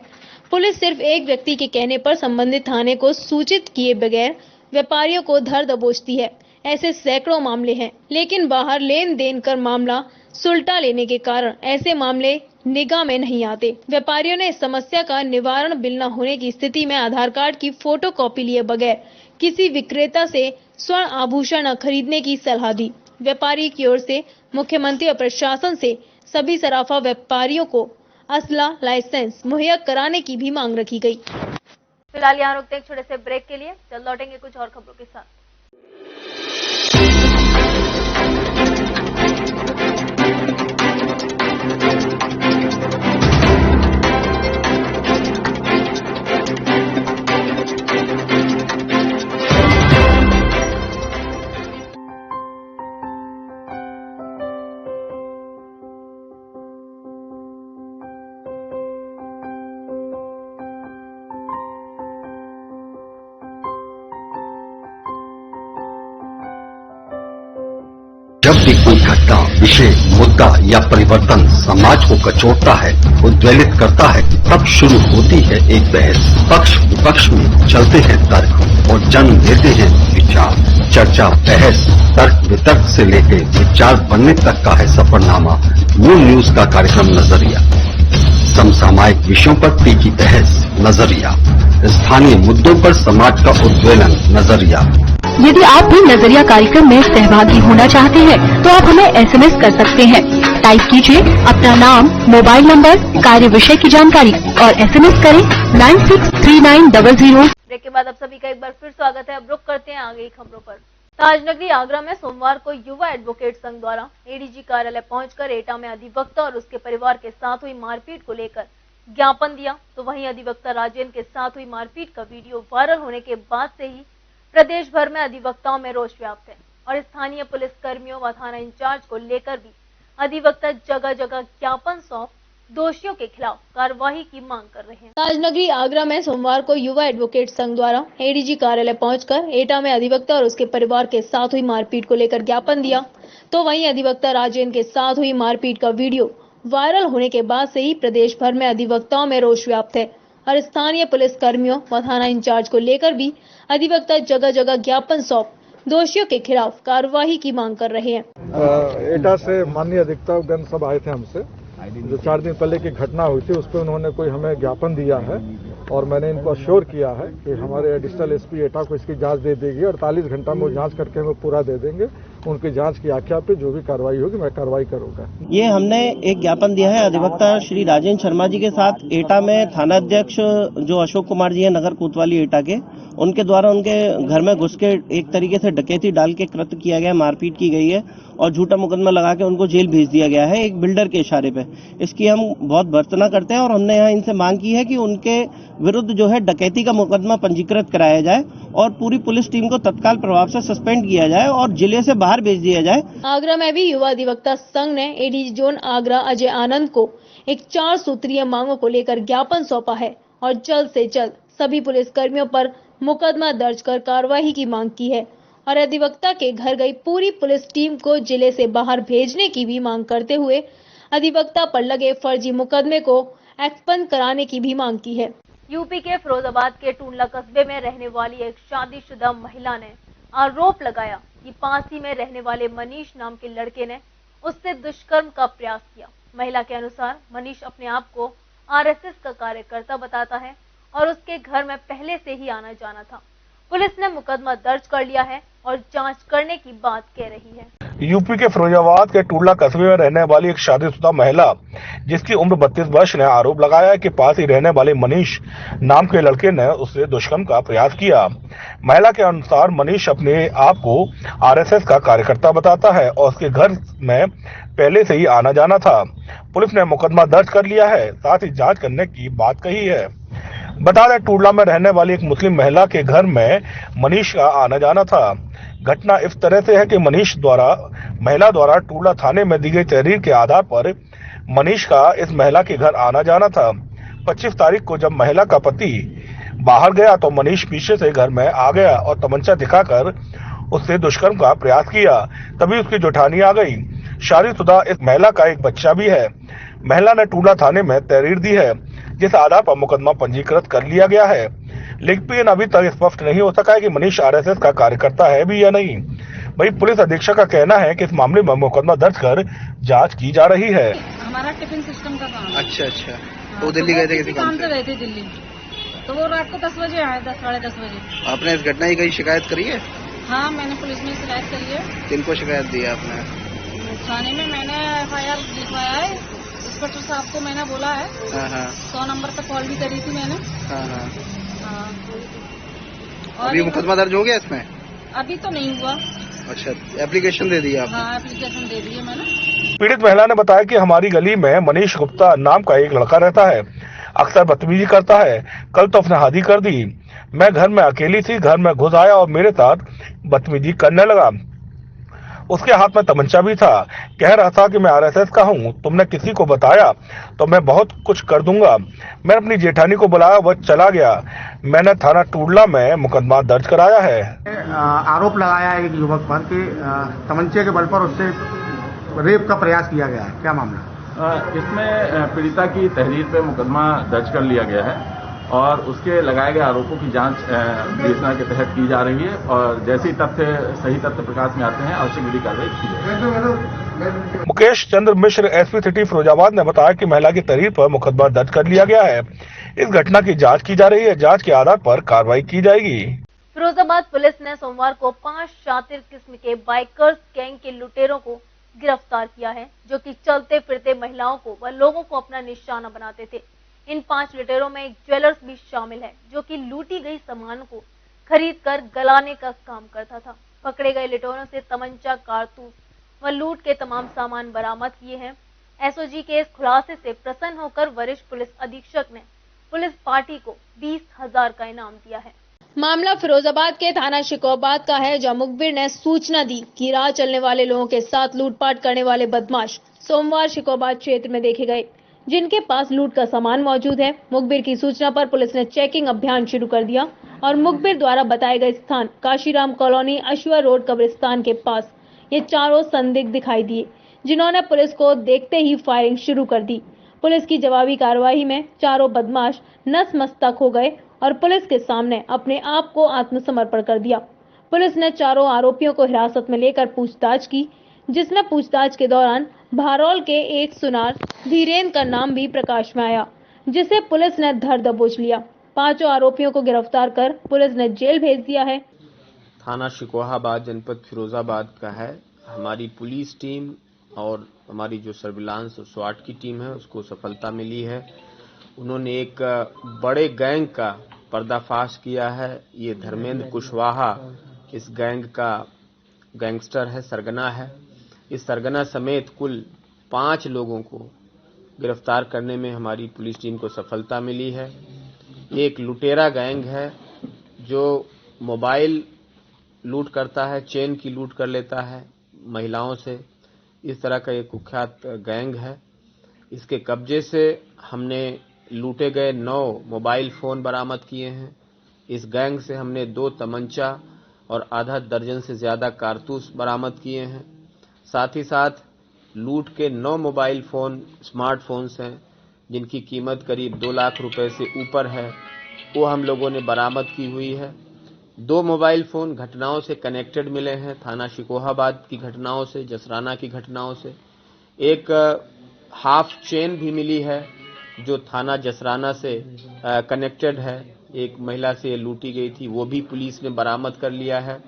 पुलिस सिर्फ एक व्यक्ति के कहने पर संबंधित थाने को सूचित किए बगैर व्यापारियों को धर दबोचती है। ऐसे सैकड़ों मामले हैं, लेकिन बाहर लेन देन कर मामला सुलटा लेने के कारण ऐसे मामले निगाह में नहीं आते। व्यापारियों ने इस समस्या का निवारण बिल न होने की स्थिति में आधार कार्ड की फोटोकॉपी लिए बगैर किसी विक्रेता से स्वर्ण आभूषण न खरीदने की सलाह दी। व्यापारी की ओर से मुख्यमंत्री और प्रशासन से सभी सराफा व्यापारियों को असला लाइसेंस मुहैया कराने की भी मांग रखी गई। फिलहाल यहाँ रुकते हैं एक छोटे से ब्रेक के लिए, चल लौटेंगे कुछ और खबरों के साथ। जब भी कोई घटना, विषय, मुद्दा या परिवर्तन समाज को कचोटता है, उद्वेलित करता है, तब शुरू होती है एक बहस। पक्ष विपक्ष में चलते हैं तर्क और जन्म लेते हैं विचार। चर्चा, बहस, तर्क वितर्क से लेकर विचार बनने तक का है सफरनामा मूल न्यूज का कार्यक्रम नजरिया। समसामयिक विषयों पर तीखी बहस, नजरिया। स्थानीय मुद्दों पर समाज का उद्वेलन, नजरिया। यदि आप भी नजरिया कार्यक्रम में सहभागी होना चाहते हैं तो आप हमें SMS कर सकते हैं। टाइप कीजिए अपना नाम, मोबाइल नंबर, कार्य विषय की जानकारी और SMS करें 963900। ब्रेक के बाद आप सभी का एक बार फिर स्वागत है। अब रुक करते हैं आगे की खबरों पर। ताजनगरी आगरा में सोमवार को युवा एडवोकेट संघ द्वारा ADG कार्यालय पहुंचकर एटा में अधिवक्ता और उसके परिवार के साथ हुई मारपीट को लेकर ज्ञापन दिया, तो वहीं अधिवक्ता राजेन के साथ हुई मारपीट का वीडियो वायरल होने के बाद से ही प्रदेश भर में अधिवक्ताओं में रोष व्याप्त है और स्थानीय पुलिस कर्मियों व थाना इंचार्ज को लेकर भी अधिवक्ता जगह जगह ज्ञापन सौंप दोषियों के खिलाफ कार्रवाई की मांग कर रहे हैं। ताजनगरी आगरा में सोमवार को युवा एडवोकेट संघ द्वारा एडीजी कार्यालय पहुंचकर एटा में अधिवक्ता और उसके परिवार के साथ हुई मारपीट को लेकर ज्ञापन दिया, तो वहीं अधिवक्ता राजेन के साथ हुई मारपीट का वीडियो वायरल होने के बाद से ही प्रदेश भर में अधिवक्ताओं में रोष व्याप्त है और स्थानीय पुलिस कर्मियों व थाना इंचार्ज को लेकर भी अधिवक्ता जगह जगह ज्ञापन सौंप दोषियों के खिलाफ कार्रवाई की मांग कर रहे हैं। एटा से माननीय अधिवक्तागण सब आए थे हमसे, जो 4 दिन पहले की घटना हुई थी उस पर उन्होंने कोई हमें ज्ञापन दिया है और मैंने इनको अश्योर किया है कि हमारे एडिशनल एसपी एटा को इसकी जांच दे देगी और 48 घंटा में वो जांच करके हमें पूरा दे देंगे। उनकी जांच की आख्या पे जो भी कार्रवाई होगी मैं कार्रवाई करूंगा। ये हमने एक ज्ञापन दिया है अधिवक्ता श्री राजेन शर्मा जी के साथ एटा में थाना अध्यक्ष जो अशोक कुमार जी है नगर कोतवाली एटा के, उनके द्वारा उनके घर में घुस के एक तरीके से डकैती डाल के कृत्य किया गया, मारपीट की गई है और झूठा मुकदमा लगा के उनको जेल भेज दिया गया है एक बिल्डर के इशारे पे। इसकी हम बहुत भर्त्सना करते हैं और हमने यहाँ इनसे मांग की है कि उनके विरुद्ध जो है डकैती का मुकदमा पंजीकृत कराया जाए और पूरी पुलिस टीम को तत्काल प्रभाव से सस्पेंड किया जाए और जिले से बाहर भेज दिया जाए। आगरा में भी युवा अधिवक्ता संघ ने एडीजी जोन आगरा अजय आनंद को एक 4 सूत्रीय मांगों को लेकर ज्ञापन सौंपा है और जल्द से जल्द सभी पुलिस कर्मियों पर मुकदमा दर्ज कर कार्रवाई की मांग की है और अधिवक्ता के घर गई पूरी पुलिस टीम को जिले से बाहर भेजने की भी मांग करते हुए अधिवक्ता पर लगे फर्जी मुकदमे को एक्सपंज कराने की भी मांग की है। यूपी के फिरोजाबाद के टूंडला कस्बे में रहने वाली एक शादीशुदा महिला ने आरोप लगाया कि पासी में रहने वाले मनीष नाम के लड़के ने उससे दुष्कर्म का प्रयास किया। महिला के अनुसार मनीष अपने आप को आरएसएस का कार्यकर्ता बताता है और उसके घर में पहले से ही आना जाना था। पुलिस ने मुकदमा दर्ज कर लिया है और जांच करने की बात कह रही है। यूपी के फिरोजाबाद के टूंडला कस्बे में रहने वाली एक शादीशुदा महिला जिसकी उम्र 32 वर्ष ने आरोप लगाया है कि पास ही रहने वाले मनीष नाम के लड़के ने उससे दुष्कर्म का प्रयास किया। महिला के अनुसार मनीष अपने आप को आरएसएस का कार्यकर्ता बताता है और उसके घर में पहले से ही आना जाना था। पुलिस ने मुकदमा दर्ज कर लिया है, साथ ही जांच करने की बात कही है। बता दें, टूंडला में रहने वाली एक मुस्लिम महिला के घर में मनीष का आना जाना था। घटना इस तरह से है कि महिला द्वारा टूंडला थाने में दी गई तहरीर के आधार पर मनीष का इस महिला के घर आना जाना था। 25 तारीख को जब महिला का पति बाहर गया तो मनीष पीछे से घर में आ गया और तमंचा दिखाकर उससे दुष्कर्म का प्रयास किया। तभी उसकी जुठानी आ गई। शादीशुदा इस महिला का एक बच्चा भी है। महिला ने टूंडला थाने में तहरीर दी है, जिस आधार पर मुकदमा पंजीकृत कर लिया गया है, लेकिन अभी तक स्पष्ट नहीं हो सका है कि मनीष आरएसएस का कार्यकर्ता है भी या नहीं। वही पुलिस अधीक्षक का कहना है कि इस मामले में मुकदमा दर्ज कर जांच की जा रही है। हमारा टिफिन सिस्टम का काम है। अच्छा। तो दिल्ली गए थे किसी काम से गए थे दिल्ली, तो वो रात को 10 बजे आए, 10 साढ़े 10 बजे। आपने इस घटना की कहीं शिकायत करी है? हाँ, मैंने पुलिस में शिकायत करी है। किनको शिकायत दी है आपने? थाने में मैंने FIR लिखवाया है। इंस्पेक्टर साहब को मैंने बोला है। 100 नंबर पर कॉल भी करी थी मैंने। और अभी मुकदमा दर्ज हो गया इसमें? अभी तो नहीं हुआ। अच्छा, एप्लीकेशन दे दिया आपने? हाँ, एप्लीकेशन दे दी है मैंने। पीड़ित महिला ने बताया कि हमारी गली में मनीष गुप्ता नाम का एक लड़का रहता है, अक्सर बदतमीजी करता है। कल तो उसने शादी कर दी। मैं घर में अकेली थी, घर में घुस आया और मेरे साथ बदतमीजी करने लगा। उसके हाथ में तमंचा भी था। कह रहा था कि मैं आरएसएस का हूँ, तुमने किसी को बताया तो मैं बहुत कुछ कर दूंगा। मैंने अपनी जेठानी को बुलाया, वह चला गया। मैंने थाना टूंडला में मुकदमा दर्ज कराया है। आरोप लगाया है एक युवक पर कि तमंचे के बल पर उससे रेप का प्रयास किया गया है। क्या मामला? इसमें पीड़िता की तहरीर पे मुकदमा दर्ज कर लिया गया है और उसके लगाए गए आरोपों की जांच बीएसएनएल के तहत की जा रही है और जैसे ही सही तथ्य प्रकाश में आते हैं आवश्यक विधि कार्रवाई की जाएगी। मुकेश चंद्र मिश्र एसपी सिटी फिरोजाबाद ने बताया कि महिला की तहरीर पर मुकदमा दर्ज कर लिया गया है। इस घटना की जांच की जा रही है। जांच के आधार पर कार्रवाई की जाएगी। फिरोजाबाद पुलिस ने सोमवार को 5 शातिर किस्म के बाइकर्स गैंग के लुटेरों को गिरफ्तार किया है, जो कि चलते फिरते महिलाओं को व लोगों को अपना निशाना बनाते थे। इन 5 लुटेरों में एक ज्वेलर्स भी शामिल है, जो कि लूटी गई सामान को खरीद कर गलाने का काम करता था। पकड़े गए लुटेरों से तमंचा, कारतूस व लूट के तमाम सामान बरामद किए हैं। एसओजी के इस खुलासे से प्रसन्न होकर वरिष्ठ पुलिस अधीक्षक ने पुलिस पार्टी को 20,000 का इनाम दिया है। मामला फिरोजाबाद के थाना शिकोहाबाद का है, जहां मुखबिर ने सूचना दी कि राह चलने वाले लोगों के साथ लूटपाट करने वाले बदमाश सोमवार शिकोहाबाद क्षेत्र में देखे गए, जिनके पास लूट का सामान मौजूद है। मुखबिर की सूचना पर पुलिस ने चेकिंग अभियान शुरू कर दिया और मुखबिर द्वारा बताए गए स्थान काशीराम कॉलोनी, अश्वा रोड, कब्रिस्तान के पास ये चारों संदिग्ध दिखाई दिए, जिन्होंने पुलिस को देखते ही फायरिंग शुरू कर दी। पुलिस की जवाबी कार्रवाई में चारों बदमाश नतमस्तक हो गए और पुलिस के सामने अपने आप को आत्मसमर्पण कर दिया। पुलिस ने चारों आरोपियों को हिरासत में लेकर पूछताछ की, जिसमें पूछताछ के दौरान भारोल के एक सुनार धीरेन्द्र का नाम भी प्रकाश में आया, जिसे पुलिस ने धर दबोच लिया। पांचों आरोपियों को गिरफ्तार कर पुलिस ने जेल भेज दिया है। थाना शिकोहाबाद जनपद फिरोजाबाद का है। हमारी पुलिस टीम और हमारी जो सर्विलांस और स्वाट की टीम है उसको सफलता मिली है। उन्होंने एक बड़े गैंग का पर्दाफाश किया है। ये धर्मेंद्र कुशवाहा इस गैंग का गैंगस्टर है, सरगना है। इस सरगना समेत कुल 5 लोगों को गिरफ्तार करने में हमारी पुलिस टीम को सफलता मिली है। एक लुटेरा गैंग है जो मोबाइल लूट करता है, चेन की लूट कर लेता है महिलाओं से। इस तरह का एक कुख्यात गैंग है। इसके कब्जे से हमने लूटे गए 9 मोबाइल फोन बरामद किए हैं। इस गैंग से हमने 2 तमंचा और आधा दर्जन से ज्यादा कारतूस बरामद किए हैं। साथ ही साथ लूट के 9 मोबाइल फोन स्मार्टफोन्स हैं, जिनकी कीमत करीब 2 लाख रुपए से ऊपर है, वो हम लोगों ने बरामद की हुई है। 2 मोबाइल फोन घटनाओं से कनेक्टेड मिले हैं, थाना शिकोहाबाद की घटनाओं से, जसराना की घटनाओं से। एक हाफ चेन भी मिली है जो थाना जसराना से कनेक्टेड है। एक महिला से लूटी गई थी, वो भी पुलिस ने बरामद कर लिया है।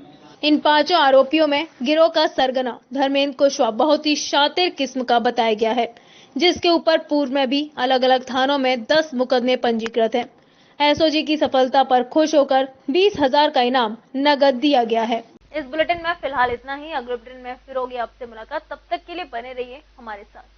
इन 5 आरोपियों में गिरोह का सरगना धर्मेंद्र कुशवाहा बहुत ही शातिर किस्म का बताया गया है, जिसके ऊपर पूर्व में भी अलग अलग थानों में 10 मुकदमे पंजीकृत हैं। एसओजी की सफलता पर खुश होकर 20,000 का इनाम नगद दिया गया है। इस बुलेटिन में फिलहाल इतना ही। अगले बुलेटिन में फिर होगी आपसे मुलाकात। तब तक के लिए बने रहिए हमारे साथ।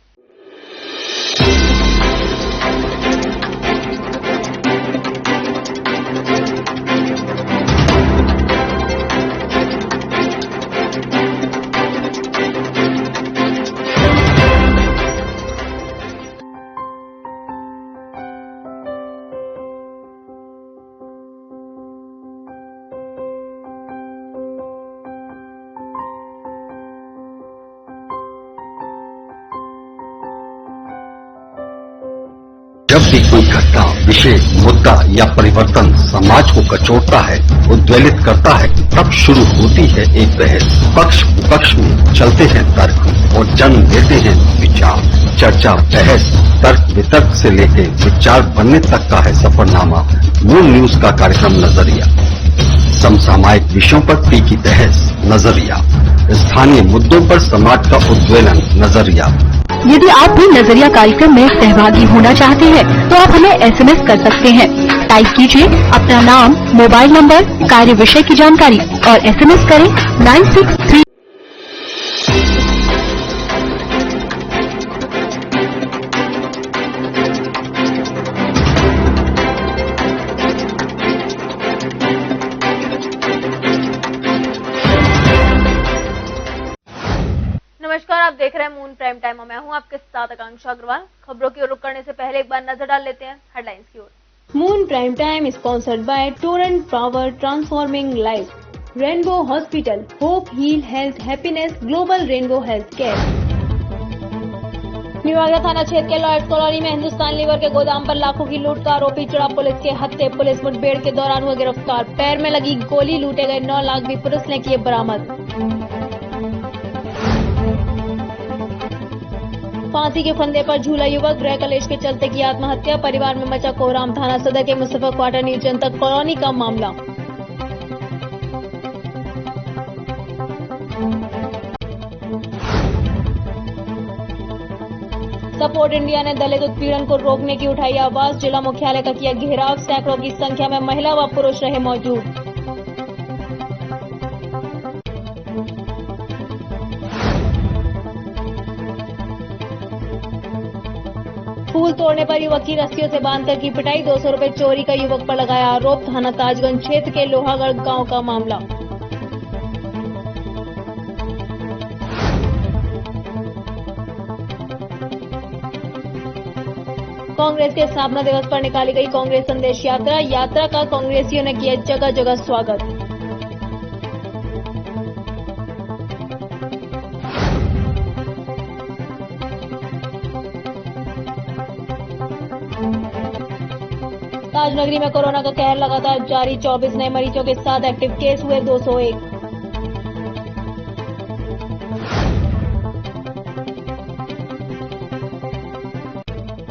जब भी कोई घटना, विषय, मुद्दा या परिवर्तन समाज को कचोटता है, उद्वेलित करता है, तब शुरू होती है एक बहस। पक्ष विपक्ष में चलते हैं तर्क और जन्म लेते हैं विचार। चर्चा, बहस, तर्क वितर्क से लेकर विचार बनने तक का है सफरनामा मून न्यूज का कार्यक्रम नजरिया। समसामयिक विषयों पर तीखी बहस, नजरिया। स्थानीय मुद्दों पर समाज का उद्वेलन, नजरिया। यदि आप भी नजरिया कार्यक्रम में सहभागी होना चाहते हैं तो आप हमें एसएमएस कर सकते हैं। टाइप कीजिए अपना नाम, मोबाइल नंबर, कार्य विषय की जानकारी और एसएमएस करें 963। नमस्कार, आप देख रहे हैं मून प्राइम टाइम और मैं हूं आपके साथ आकांक्षा अग्रवाल। खबरों की ओर रुख करने से पहले एक बार नजर डाल लेते हैं हेडलाइंस की ओर। Moon prime time sponsored by Torrent Power transforming life, Rainbow Hospital, hope heal health happiness, Global Rainbow Health Care. New Agra थाना क्षेत्र के लॉयड्स कॉलोनी में हिंदुस्तान लीवर के गोदाम पर लाखों की लूट का आरोपी चढ़ा पुलिस के हत्थे। पुलिस मुठभेड़ के दौरान हुआ गिरफ्तार। पैर में लगी गोली, लूटे गए 9 लाख भी पुलिस ने किए बरामद। फांसी के फंदे पर झूला युवक, गृह कलेश के चलते की आत्महत्या। परिवार में मचा कोहराम। थाना सदर के मुस्तफा क्वार्टर न्यू जनता कॉलोनी का मामला। सपोर्ट इंडिया ने दलित उत्पीड़न को रोकने की उठाई आवाज। जिला मुख्यालय का किया घेराव। सैकड़ों की संख्या में महिला व पुरुष रहे मौजूद। फूल तोड़ने पर युवक की रस्सियों से बांधकर की पिटाई, 200 रुपए चोरी का युवक पर लगाया आरोप। थाना ताजगंज क्षेत्र के लोहागढ़ गांव का मामला। कांग्रेस के स्थापना दिवस पर निकाली गई कांग्रेस संदेश यात्रा का कांग्रेसियों ने किया जगह जगह स्वागत। ताजनगरी में कोरोना का कहर लगातार जारी, 24 नए मरीजों के साथ एक्टिव केस हुए 201।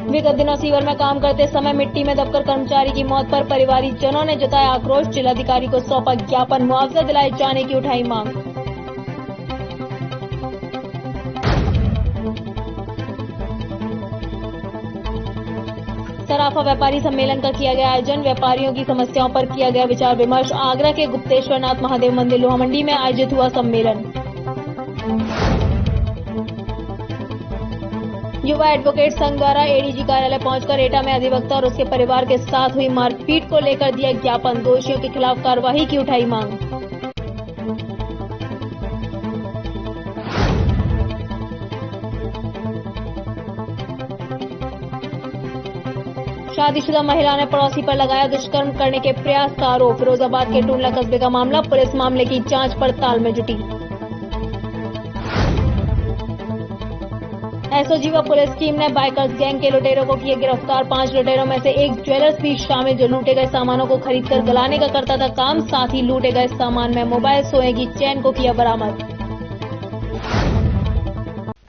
विगत दिनों सीवर में काम करते समय मिट्टी में दबकर कर्मचारी की मौत पर परिवारजनों ने जताया आक्रोश। जिलाधिकारी को सौंपा ज्ञापन, मुआवजा दिलाए जाने की उठाई मांग। सराफा व्यापारी सम्मेलन का किया गया आयोजन, व्यापारियों की समस्याओं पर किया गया विचार विमर्श। आगरा के गुप्तेश्वरनाथ महादेव मंदिर लोहामंडी में आयोजित हुआ सम्मेलन। युवा एडवोकेट संघ द्वारा एडीजी कार्यालय पहुंचकर एटा में अधिवक्ता और उसके परिवार के साथ हुई मारपीट को लेकर दिया ज्ञापन, दोषियों के खिलाफ कार्रवाई की उठाई मांग। शादीशुदा महिला ने पड़ोसी पर लगाया दुष्कर्म करने के प्रयास का आरोप। फिरोजाबाद के टूंडला कस्बे का मामला, पुलिस मामले की जांच पड़ताल में जुटी। एसओजी व पुलिस टीम ने बाइकर्स गैंग के लुटेरों को किए गिरफ्तार। 5 लुटेरों में से एक ज्वेलर्स भी शामिल, जो लूटे गए सामानों को खरीदकर गलाने का करता था काम। साथ ही लूटे गए सामान में मोबाइल, सोने की चैन को किया बरामद।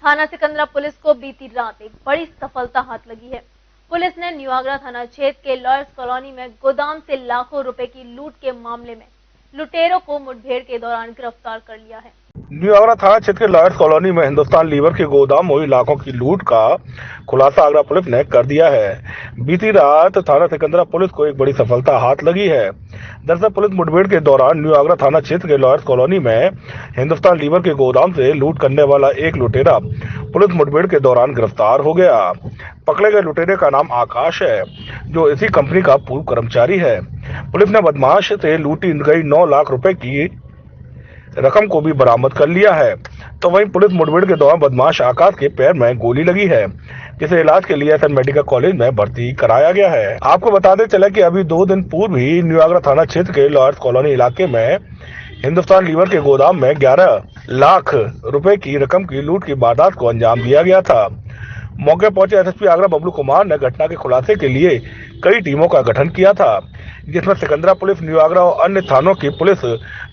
थाना सिकंदरा पुलिस को बीती रात एक बड़ी सफलता हाथ लगी है। पुलिस ने न्यू आगरा थाना क्षेत्र के लॉयर्स कॉलोनी में गोदाम से लाखों रुपए की लूट के मामले में लुटेरों को मुठभेड़ के दौरान गिरफ्तार कर लिया है। न्यू आगरा थाना क्षेत्र के लॉयर्स कॉलोनी में हिंदुस्तान लीवर के गोदाम में हुई लाखों की लूट का खुलासा आगरा पुलिस ने कर दिया है। बीती रात थाना सिकंदरा पुलिस को एक बड़ी सफलता हाथ लगी है। दरअसल पुलिस मुठभेड़ के दौरान न्यू आगरा थाना क्षेत्र के लॉयर्स कॉलोनी में हिंदुस्तान लीवर के गोदाम से लूट करने वाला एक लुटेरा पुलिस मुठभेड़ के दौरान गिरफ्तार हो गया। पकड़े गए लुटेरे का नाम आकाश है, जो इसी कंपनी का पूर्व कर्मचारी है। पुलिस ने बदमाश से लूटी गई 9 लाख रुपए की रकम को भी बरामद कर लिया है। तो वहीं पुलिस मुठभेड़ के दौरान बदमाश आकाश के पैर में गोली लगी है, जिसे इलाज के लिए एसएन मेडिकल कॉलेज में भर्ती कराया गया है। आपको बताते चले कि अभी 2 दिन पूर्व ही न्यू आगरा थाना क्षेत्र के लॉयर्स कॉलोनी इलाके में हिंदुस्तान लीवर के गोदाम में 11 लाख रुपए की रकम की लूट की वारदात को अंजाम दिया गया था। मौके पहुंचे एसएसपी आगरा बबलू कुमार ने घटना के खुलासे के लिए कई टीमों का गठन किया था, जिसमें सिकंदरा पुलिस, न्यू आगरा और अन्य थानों की पुलिस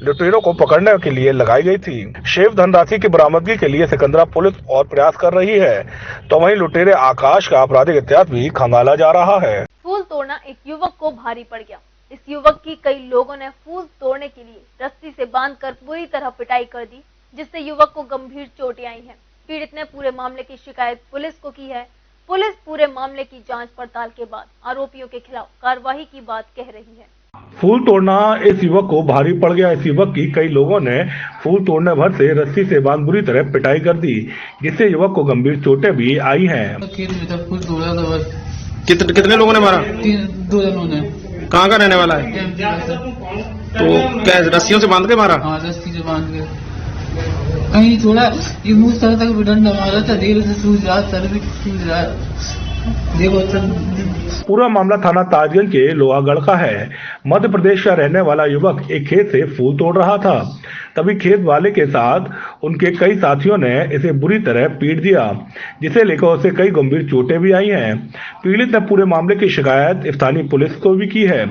लुटेरों को पकड़ने के लिए लगाई गई थी। शेष धनराशि की बरामदगी के लिए सिकंदरा पुलिस और प्रयास कर रही है। तो वहीं लुटेरे आकाश का आपराधिक इतिहास भी खंगाला जा रहा है। फूल तोड़ना एक युवक को भारी पड़ गया। इस युवक की कई लोगों ने फूल तोड़ने के लिए रस्सी से बांधकर बुरी तरह पिटाई कर दी, जिससे युवक को गंभीर चोटें आई हैं। पीड़ित ने पूरे मामले की शिकायत पुलिस को की है। पुलिस पूरे मामले की जांच पड़ताल के बाद आरोपियों के खिलाफ कार्रवाई की बात कह रही है। फूल तोड़ना इस युवक को भारी पड़ गया। इस युवक की कई लोगों ने फूल तोड़ने भर से रस्सी से बांध बुरी तरह पिटाई कर दी, जिससे युवक को गंभीर चोटें भी आई हैं। फूल तोड़ा था बस। कितने लोगों ने मारा? 2 जनों ने। कहाँ का रहने वाला है? तो क्या रस्सियों से बांध के मारा? हाँ, रस्सी से बांध के। कहीं थोड़ा ये मुंह सर तक डंडा मारा था, देर से सूझ रहा, सर भी सूझ रहा। देखो पूरा मामला थाना ताजगंज के लोहागढ़ का है। मध्य प्रदेश का रहने वाला युवक एक खेत से फूल तोड़ रहा था, तभी खेत वाले के साथ उनके कई साथियों ने इसे बुरी तरह पीट दिया, जिसे लेकर उसे कई गंभीर चोटें भी आई हैं। पीड़ित ने पूरे मामले की शिकायत स्थानीय पुलिस को भी की है।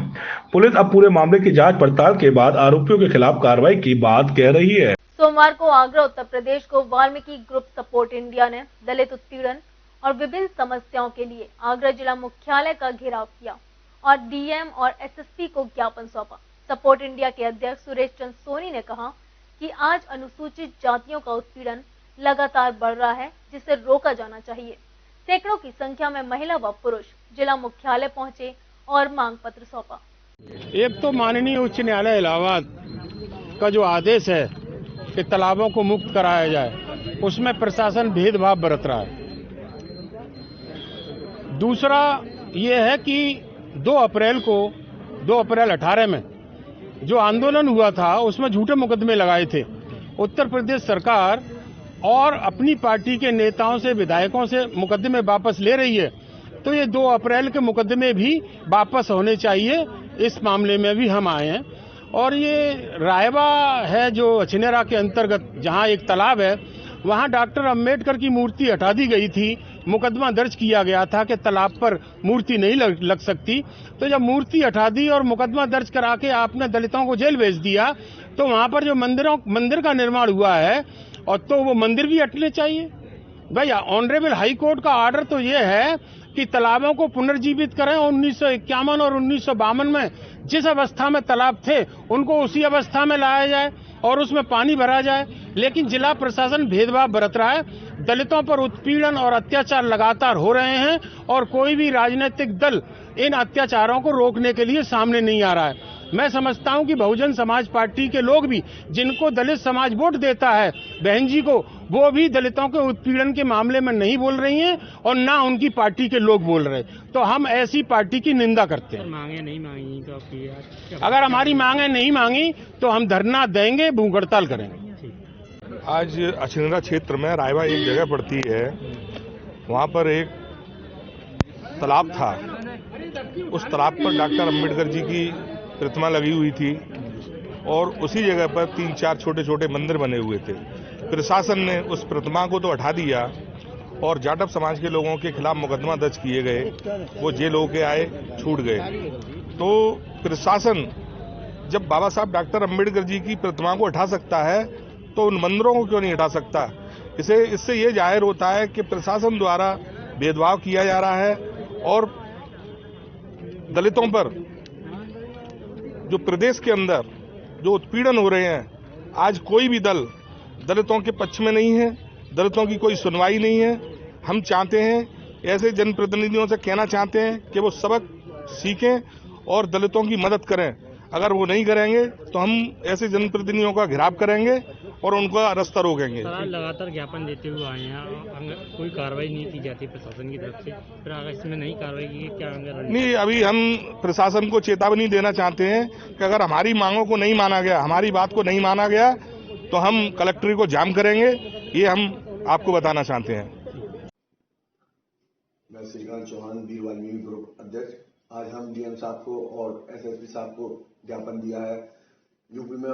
पुलिस अब पूरे मामले की जांच पड़ताल के बाद आरोपियों के खिलाफ कार्रवाई की बात कह रही है। सोमवार को आगरा उत्तर प्रदेश को वाल्मीकि ग्रुप सपोर्ट इंडिया ने दलित उत्पीड़न और विभिन्न समस्याओं के लिए आगरा जिला मुख्यालय का घेराव किया और डीएम और एसएसपी को ज्ञापन सौंपा। सपोर्ट इंडिया के अध्यक्ष सुरेश चंद्र सोनी ने कहा कि आज अनुसूचित जातियों का उत्पीड़न लगातार बढ़ रहा है, जिसे रोका जाना चाहिए। सैकड़ों की संख्या में महिला व पुरुष जिला मुख्यालय पहुंचे और मांग पत्र सौंपा। एक तो माननीय उच्च न्यायालय इलाहाबाद का जो आदेश है कि तालाबों को मुक्त कराया जाए, उसमें प्रशासन भेदभाव बरत रहा है। दूसरा ये है कि 2 अप्रैल 18 में जो आंदोलन हुआ था उसमें झूठे मुकदमे लगाए थे। उत्तर प्रदेश सरकार और अपनी पार्टी के नेताओं से, विधायकों से मुकदमे वापस ले रही है, तो ये 2 अप्रैल के मुकदमे भी वापस होने चाहिए। इस मामले में भी हम आए हैं। और ये रायबा है जो अछनेरा के अंतर्गत, जहां एक तालाब है, वहां डॉक्टर अंबेडकर की मूर्ति हटा दी गई थी। मुकदमा दर्ज किया गया था कि तालाब पर मूर्ति नहीं लग सकती। तो जब मूर्ति हटा दी और मुकदमा दर्ज करा के आपने दलितों को जेल भेज दिया, तो वहां पर जो मंदिर का निर्माण हुआ है, और तो वो मंदिर भी हटने चाहिए। भाई, ऑनरेबल हाई कोर्ट का ऑर्डर तो ये है कि तालाबों को पुनर्जीवित करें। 1951 और 1952 में जिस अवस्था में तालाब थे उनको उसी अवस्था में लाया जाए और उसमें पानी भरा जाए। लेकिन जिला प्रशासन भेदभाव बरत रहा है। दलितों पर उत्पीड़न और अत्याचार लगातार हो रहे हैं और कोई भी राजनीतिक दल इन अत्याचारों को रोकने के लिए सामने नहीं आ रहा है। मैं समझता हूं कि बहुजन समाज पार्टी के लोग भी, जिनको दलित समाज वोट देता है, बहन जी को, वो भी दलितों के उत्पीड़न के मामले में नहीं बोल रही हैं और ना उनकी पार्टी के लोग बोल रहे। तो हम ऐसी पार्टी की निंदा करते हैं। मांगे नहीं मांगी तो आपकी, अगर हमारी मांगे नहीं मांगी तो हम धरना देंगे, भूख हड़ताल करेंगे। आज अछनेरा क्षेत्र में रायबा एक जगह पड़ती है, वहाँ पर एक तालाब था। उस तालाब पर डॉक्टर अंबेडकर जी की प्रतिमा लगी हुई थी और उसी जगह पर 3-4 छोटे छोटे मंदिर बने हुए थे। प्रशासन ने उस प्रतिमा को तो हटा दिया और जाटव समाज के लोगों के खिलाफ मुकदमा दर्ज किए गए। वो जेल होके आए, छूट गए। तो प्रशासन जब बाबा साहब डॉक्टर अंबेडकर जी की प्रतिमा को हटा सकता है तो उन मंदिरों को क्यों नहीं हटा सकता? इससे ये जाहिर होता है कि प्रशासन द्वारा भेदभाव किया जा रहा है और दलितों पर जो प्रदेश के अंदर जो उत्पीड़न हो रहे हैं, आज कोई भी दल दलितों के पक्ष में नहीं है, दलितों की कोई सुनवाई नहीं है। हम चाहते हैं, ऐसे जनप्रतिनिधियों से कहना चाहते हैं कि वो सबक सीखें और दलितों की मदद करें। अगर वो नहीं करेंगे तो हम ऐसे जनप्रतिनिधियों का घेराव करेंगे और उनका रास्ता रोकेंगे। लगातार ज्ञापन देते हुए आए हैं, कोई कार्रवाई नहीं की जाती प्रशासन की तरफ से, फिर अगर इसमें नहीं कार्रवाई की क्या? नहीं, अभी हम प्रशासन को चेतावनी देना चाहते हैं कि अगर हमारी मांगों को नहीं माना गया, हमारी बात को नहीं माना गया, तो हम कलेक्ट्री को जाम करेंगे। ये हम आपको बताना चाहते हैं। मैं श्रीकांत चौहान, वीर वाल्मीकि ग्रुप अध्यक्ष। आज हम डीएम साहब को और एसएसपी साहब को ज्ञापन दिया है। यूपी में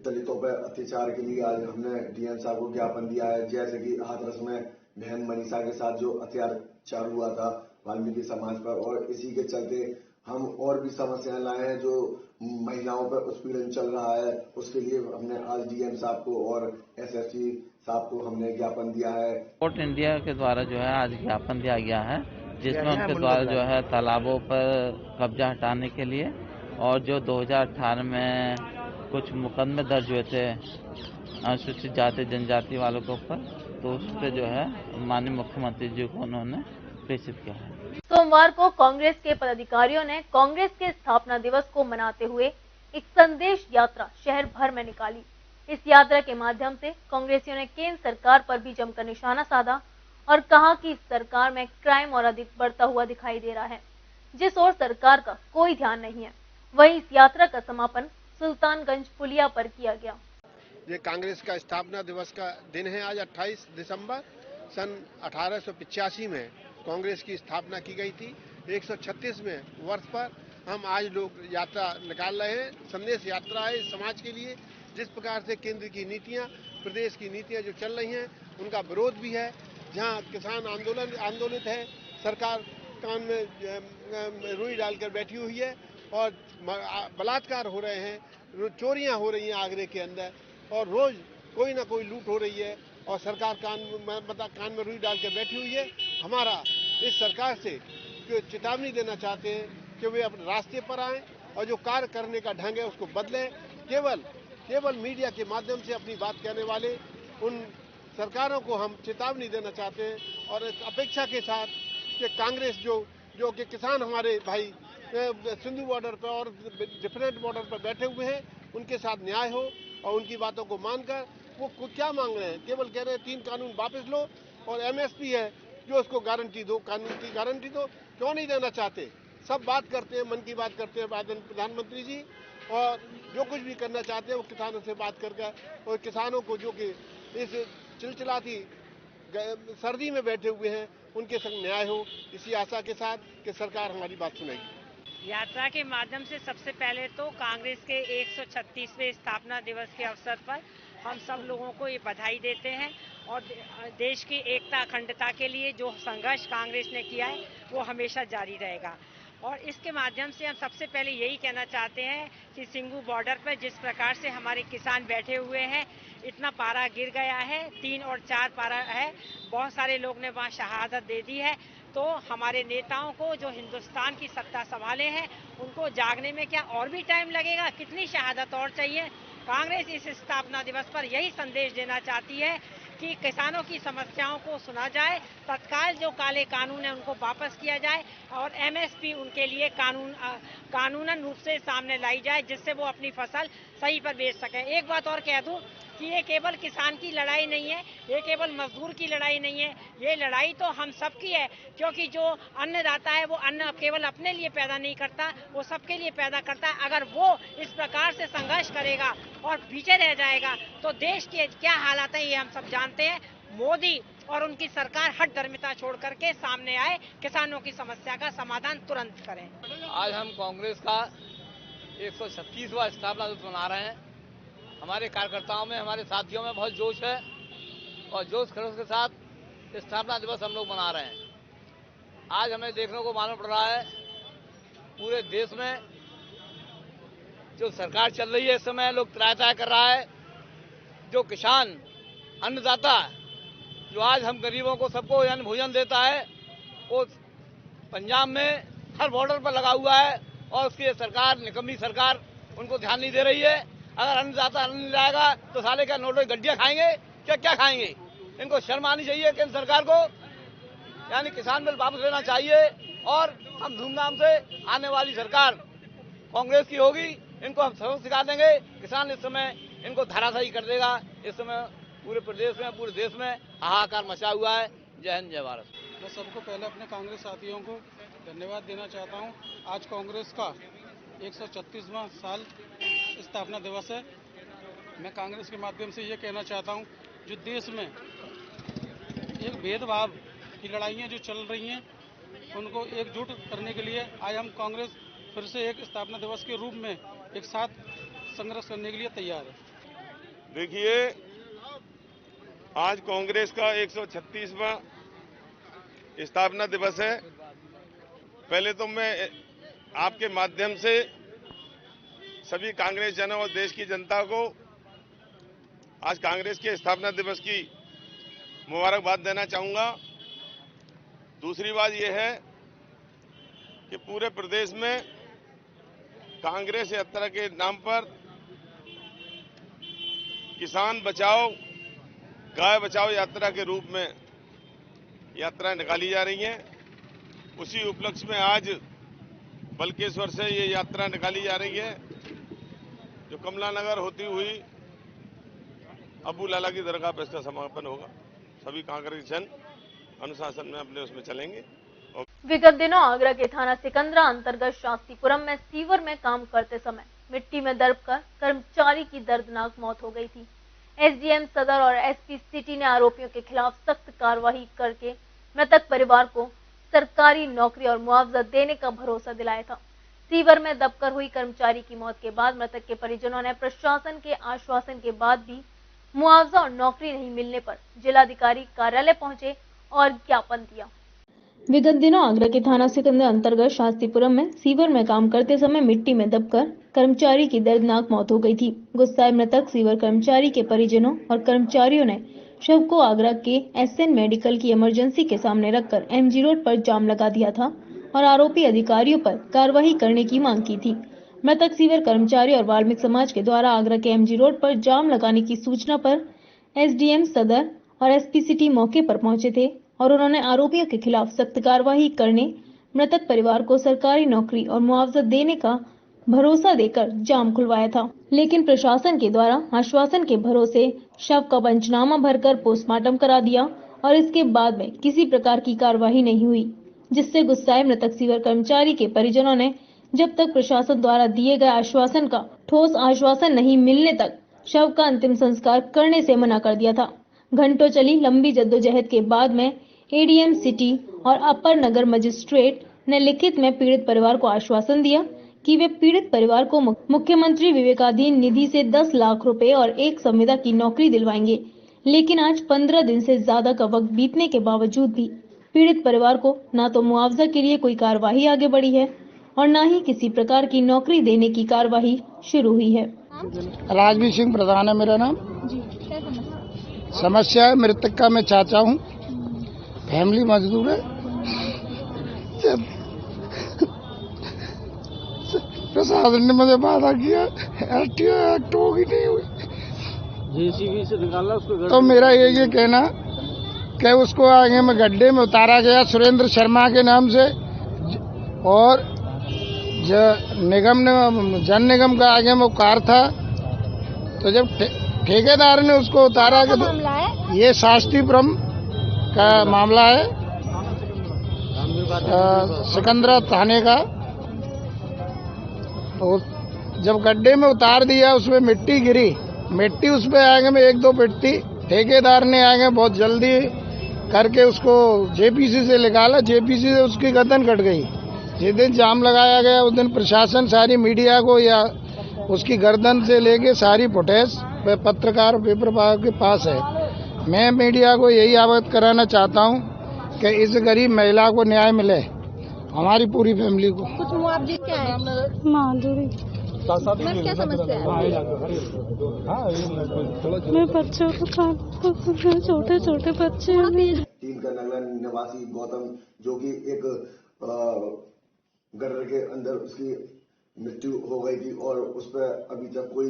दलितों पर अत्याचार के लिए आज हमने डीएम साहब को ज्ञापन दिया है। जैसे कि हाथरस में बहन मनीषा के साथ जो अत्याचार हुआ था वाल्मीकि समाज पर, और इसी के चलते हम और भी समस्याएं लाए हैं जो महिलाओं पर उत्पीड़न चल रहा है। उसके लिए हमने आज डीएम साहब को और एसएसपी साहब को हमने ज्ञापन दिया है। कोर्ट इंडिया के द्वारा जो है आज ज्ञापन दिया गया है, जिसमें उनके द्वारा जो है तालाबों पर कब्जा हटाने के लिए और जो 2018 में कुछ मुकदमे दर्ज हुए थे अनुसूचित जाति जनजाति वालों के ऊपर, तो उस पर जो है माननीय मुख्यमंत्री जी को उन्होंने प्रेषित किया है। सोमवार को कांग्रेस के पदाधिकारियों ने कांग्रेस के स्थापना दिवस को मनाते हुए एक संदेश यात्रा शहर भर में निकाली। इस यात्रा के माध्यम से कांग्रेसियों ने केंद्र सरकार पर भी जमकर निशाना साधा और कहा कि इस सरकार में क्राइम और अधिक बढ़ता हुआ दिखाई दे रहा है, जिस ओर सरकार का कोई ध्यान नहीं है। वहीं इस यात्रा का समापन सुल्तानगंज पुलिया पर किया गया। ये कांग्रेस का स्थापना दिवस का दिन है। आज 28 दिसंबर सन 1885 में कांग्रेस की स्थापना की गई थी। 136वें वर्ष पर हम आज लोग यात्रा निकाल रहे हैं। संदेश यात्रा है समाज के लिए। जिस प्रकार से केंद्र की नीतियां, प्रदेश की नीतियां जो चल रही हैं, उनका विरोध भी है। जहां किसान आंदोलित है, सरकार कान में रुई डालकर बैठी हुई है और बलात्कार हो रहे हैं, चोरियां हो रही हैं आगरे के अंदर, और रोज कोई ना कोई लूट हो रही है और सरकार कान में रुई डालकर बैठी हुई है। हमारा इस सरकार से चेतावनी देना चाहते हैं कि वे अपने रास्ते पर आएं और जो कार्य करने का ढंग है उसको बदलें। केवल मीडिया के माध्यम से अपनी बात कहने वाले उन सरकारों को हम चेतावनी देना चाहते हैं और इस अपेक्षा के साथ कि कांग्रेस जो कि किसान हमारे भाई सिंधु बॉर्डर पर और डिफरेंट बॉर्डर पर बैठे हुए हैं, उनके साथ न्याय हो और उनकी बातों को मानकर वो क्या मांग रहे हैं? केवल कह रहे हैं 3 कानून वापस लो और एमएसपी है जो उसको गारंटी दो, कानून की गारंटी दो। क्यों नहीं देना चाहते? सब बात करते हैं, मन की बात करते हैं प्रधानमंत्री जी, और जो कुछ भी करना चाहते हैं वो किसानों से बात करके, और किसानों को जो कि इस चिलचिलाती सर्दी में बैठे हुए हैं उनके संग न्याय हो, इसी आशा के साथ कि सरकार हमारी बात सुनेगी। यात्रा के माध्यम से सबसे पहले तो कांग्रेस के 136वें स्थापना दिवस के अवसर पर हम सब लोगों को ये बधाई देते हैं, और देश की एकता अखंडता के लिए जो संघर्ष कांग्रेस ने किया है वो हमेशा जारी रहेगा। और इसके माध्यम से हम सबसे पहले यही कहना चाहते हैं कि सिंगू बॉर्डर पर जिस प्रकार से हमारे किसान बैठे हुए हैं, इतना पारा गिर गया है, 3 और 4 पारा है, बहुत सारे लोग ने वहाँ शहादत दे दी है। तो हमारे नेताओं को जो हिंदुस्तान की सत्ता संभाले हैं उनको जागने में क्या और भी टाइम लगेगा? कितनी शहादत और चाहिए? कांग्रेस इस स्थापना दिवस पर यही संदेश देना चाहती है कि किसानों की समस्याओं को सुना जाए, तत्काल जो काले कानून है उनको वापस किया जाए, और एमएसपी उनके लिए कानूनन रूप से सामने लाई जाए, जिससे वो अपनी फसल सही पर बेच सकें। एक बात और कह दूं कि ये केवल किसान की लड़ाई नहीं है, ये केवल मजदूर की लड़ाई नहीं है, ये लड़ाई तो हम सबकी है, क्योंकि जो अन्नदाता है वो अन्न केवल अपने लिए पैदा नहीं करता, वो सबके लिए पैदा करता है। अगर वो इस प्रकार से संघर्ष करेगा और पीछे रह जाएगा तो देश के क्या हालात है ये हम सब जानते हैं। मोदी और उनकी सरकार हठधर्मिता छोड़ करके सामने आए, किसानों की समस्या का समाधान तुरंत करें। आज हम कांग्रेस का 136वां स्थापना दिवस मना रहे हैं। हमारे कार्यकर्ताओं में, हमारे साथियों में बहुत जोश है, और जोश खरोश के साथ स्थापना दिवस हम लोग मना रहे हैं। आज हमें देखने को मालूम पड़ रहा है पूरे देश में जो सरकार चल रही है इस समय लोग त्राय कर रहा है। जो किसान अन्नदाता जो आज हम गरीबों को सबको यानी भोजन देता है, वो पंजाब में हर बॉर्डर पर लगा हुआ है, और उसकी सरकार, निकम्मी सरकार, उनको ध्यान नहीं दे रही है। अगर अन्नदाता अन्न नहीं लाएगा तो साले क्या नोटों की गड्डियां खाएंगे? क्या खाएंगे? इनको शर्म आनी चाहिए केंद्र सरकार को, यानी किसान बिल वापस लेना चाहिए, और हम धूमधाम से आने वाली सरकार कांग्रेस की होगी, इनको हम सबक सिखा देंगे। किसान इस समय इनको धराशायी कर देगा। इस समय पूरे प्रदेश में, पूरे देश में हाहाकार मचा हुआ है। जय हिंद, जय भारत। मैं सबको पहले अपने कांग्रेस साथियों को धन्यवाद देना चाहता हूं। आज कांग्रेस का 136वां साल स्थापना दिवस है। मैं कांग्रेस के माध्यम से ये कहना चाहता हूं, जो देश में एक भेदभाव की लड़ाइयाँ जो चल रही हैं उनको एकजुट करने के लिए आज हम कांग्रेस फिर से एक स्थापना दिवस के रूप में एक साथ संघर्ष करने के लिए तैयार है। देखिए, आज कांग्रेस का 136वां स्थापना दिवस है। पहले तो मैं आपके माध्यम से सभी कांग्रेस जनों और देश की जनता को आज कांग्रेस के स्थापना दिवस की मुबारकबाद देना चाहूंगा। दूसरी बात यह है कि पूरे प्रदेश में कांग्रेस यात्रा के नाम पर किसान बचाओ गाय बचाओ यात्रा के रूप में यात्राएं निकाली जा रही हैं। उसी उपलक्ष्य में आज बलकेश्वर से ये यात्रा निकाली जा रही है, जो कमला नगर होती हुई अबू लाला की दरगाह पर इसका समापन होगा। सभी कांग्रेस जन अनुशासन में अपने उसमें चलेंगे। विगत दिनों आगरा के थाना सिकंदरा अंतर्गत शास्त्रीपुरम में सीवर में काम करते समय मिट्टी में दबकर कर्मचारी की दर्दनाक मौत हो गई थी। एसडीएम सदर और एसपी सिटी ने आरोपियों के खिलाफ सख्त कार्रवाई करके मृतक परिवार को सरकारी नौकरी और मुआवजा देने का भरोसा दिलाया था। सीवर में दबकर हुई कर्मचारी की मौत के बाद मृतक के परिजनों ने प्रशासन के आश्वासन के बाद भी मुआवजा और नौकरी नहीं मिलने पर जिलाधिकारी कार्यालय पहुंचे और ज्ञापन दिया। विगत दिनों आगरा के थाना सिकंदर अंतर्गत शास्त्रीपुरम में सीवर में काम करते समय मिट्टी में दबकर कर्मचारी की दर्दनाक मौत हो गई थी। गुस्साए मृतक सीवर कर्मचारी के परिजनों और कर्मचारियों ने शव को आगरा के एसएन मेडिकल की इमरजेंसी के सामने रखकर एमजी रोड पर जाम लगा दिया था और आरोपी अधिकारियों पर कार्रवाई करने की मांग की थी। मृतक सीवर कर्मचारी और वाल्मीकि समाज के द्वारा आगरा के एमजी रोड पर जाम लगाने की सूचना पर एसडीएम सदर और एसपी सिटी मौके पर पहुंचे थे और उन्होंने आरोपियों के खिलाफ सख्त कार्रवाई करने, मृतक परिवार को सरकारी नौकरी और मुआवजा देने का भरोसा देकर जाम खुलवाया था। लेकिन प्रशासन के द्वारा आश्वासन के भरोसे शव का पंचनामा भरकर पोस्टमार्टम करा दिया और इसके बाद में किसी प्रकार की कार्रवाई नहीं हुई, जिससे गुस्साए मृतक सीवर कर्मचारी के परिजनों ने जब तक प्रशासन द्वारा दिए गए आश्वासन का ठोस आश्वासन नहीं मिलने तक शव का अंतिम संस्कार करने से मना कर दिया था। घंटों चली लंबी जद्दोजहद के बाद में एडीएम सिटी और अपर नगर मजिस्ट्रेट ने लिखित में पीड़ित परिवार को आश्वासन दिया कि वे पीड़ित परिवार को मुख्यमंत्री विवेकाधीन निधि से 10 लाख रुपए और एक संविदा की नौकरी दिलवाएंगे। लेकिन आज 15 दिन से ज्यादा का वक्त बीतने के बावजूद भी पीड़ित परिवार को न तो मुआवजा के लिए कोई कार्यवाही आगे बढ़ी है और न ही किसी प्रकार की नौकरी देने की कार्यवाही शुरू हुई है। राजवीर सिंह प्रधान है मेरा नाम। जी, क्या समस्या? समस्या है, मृतक का मैं चाचा हूँ, फैमिली मजदूर है। प्रशासन ने मुझे वादा किया एक्ट होगी नहीं हुई, जेसीबी से निकाला उसको। तो मेरा ये कहना कि उसको आगे में गड्ढे में उतारा गया सुरेंद्र शर्मा के नाम से, और जन निगम का आगे में कार था, तो जब ठेकेदार ने उसको उतारा कि तो ये शास्त्रीपुरम का मामला है, सिकंदरा थाने का। तो जब गड्ढे में उतार दिया, उसमें मिट्टी गिरी, मिट्टी उस पे आगे में 1-2 पिटती, ठेकेदार ने आगे बहुत जल्दी करके उसको जेपीसी से निकाला, जेपीसी से उसकी गर्दन कट गई। जिस दिन जाम लगाया गया उस दिन प्रशासन सारी मीडिया को या उसकी गर्दन से लेके सारी फुटेज पत्रकार पेपर के पास है। मैं मीडिया को यही अवगत कराना चाहता हूं कि इस गरीब महिला को न्याय मिले, हमारी पूरी फैमिली को। कुछ मुआवजे क्या है? माधुरी, मैं क्या समस्या है? मैं बच्चों को छोटे छोटे बच्चे। टीम का नगला निवासी गौतम, जो कि एक गटर के अंदर उसकी मृत्यु हो गई थी और उस पर अभी तक कोई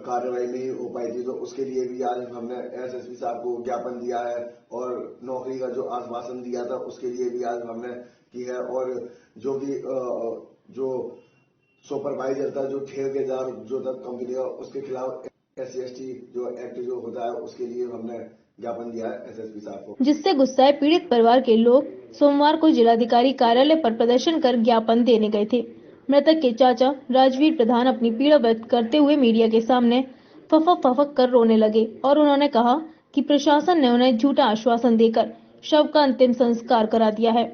कार्रवाई नहीं हो पाई थी, तो उसके लिए भी आज हमने एसएसपी साहब को ज्ञापन दिया है और नौकरी का जो आश्वासन दिया था उसके लिए भी आज हमने की है। और जो भी जो सुपरवाइजर था, जो ठेकेदार जो था कंपनी का, उसके खिलाफ SC/ST जो एक्ट जो होता है उसके लिए हमने ज्ञापन दिया है एसएसपी साहब को। जिससे गुस्साए पीड़ित परिवार के लोग सोमवार को जिलाधिकारी कार्यालय पर प्रदर्शन कर ज्ञापन देने गए थे। मृतक के चाचा राजवीर प्रधान अपनी पीड़ा व्यक्त करते हुए मीडिया के सामने फफक कर रोने लगे और उन्होंने कहा कि प्रशासन ने उन्हें झूठा आश्वासन देकर शव का अंतिम संस्कार करा दिया है।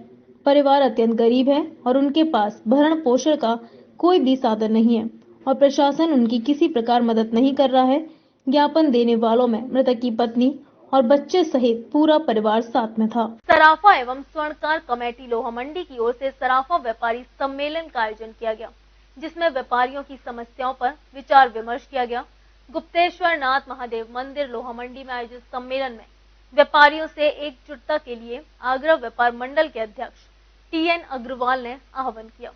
परिवार अत्यंत गरीब है और उनके पास भरण पोषण का कोई भी साधन नहीं है और प्रशासन उनकी किसी प्रकार मदद नहीं कर रहा है। ज्ञापन देने वालों में मृतक की पत्नी और बच्चे सहित पूरा परिवार साथ में था। सराफा एवं स्वर्णकार कमेटी लोहा मंडी की ओर से सराफा व्यापारी सम्मेलन का आयोजन किया गया, जिसमें व्यापारियों की समस्याओं पर विचार विमर्श किया गया। गुप्तेश्वर नाथ महादेव मंदिर लोहा मंडी में आयोजित सम्मेलन में व्यापारियों से एकजुटता के लिए आगरा व्यापार मंडल के अध्यक्ष TN अग्रवाल ने आह्वान किया।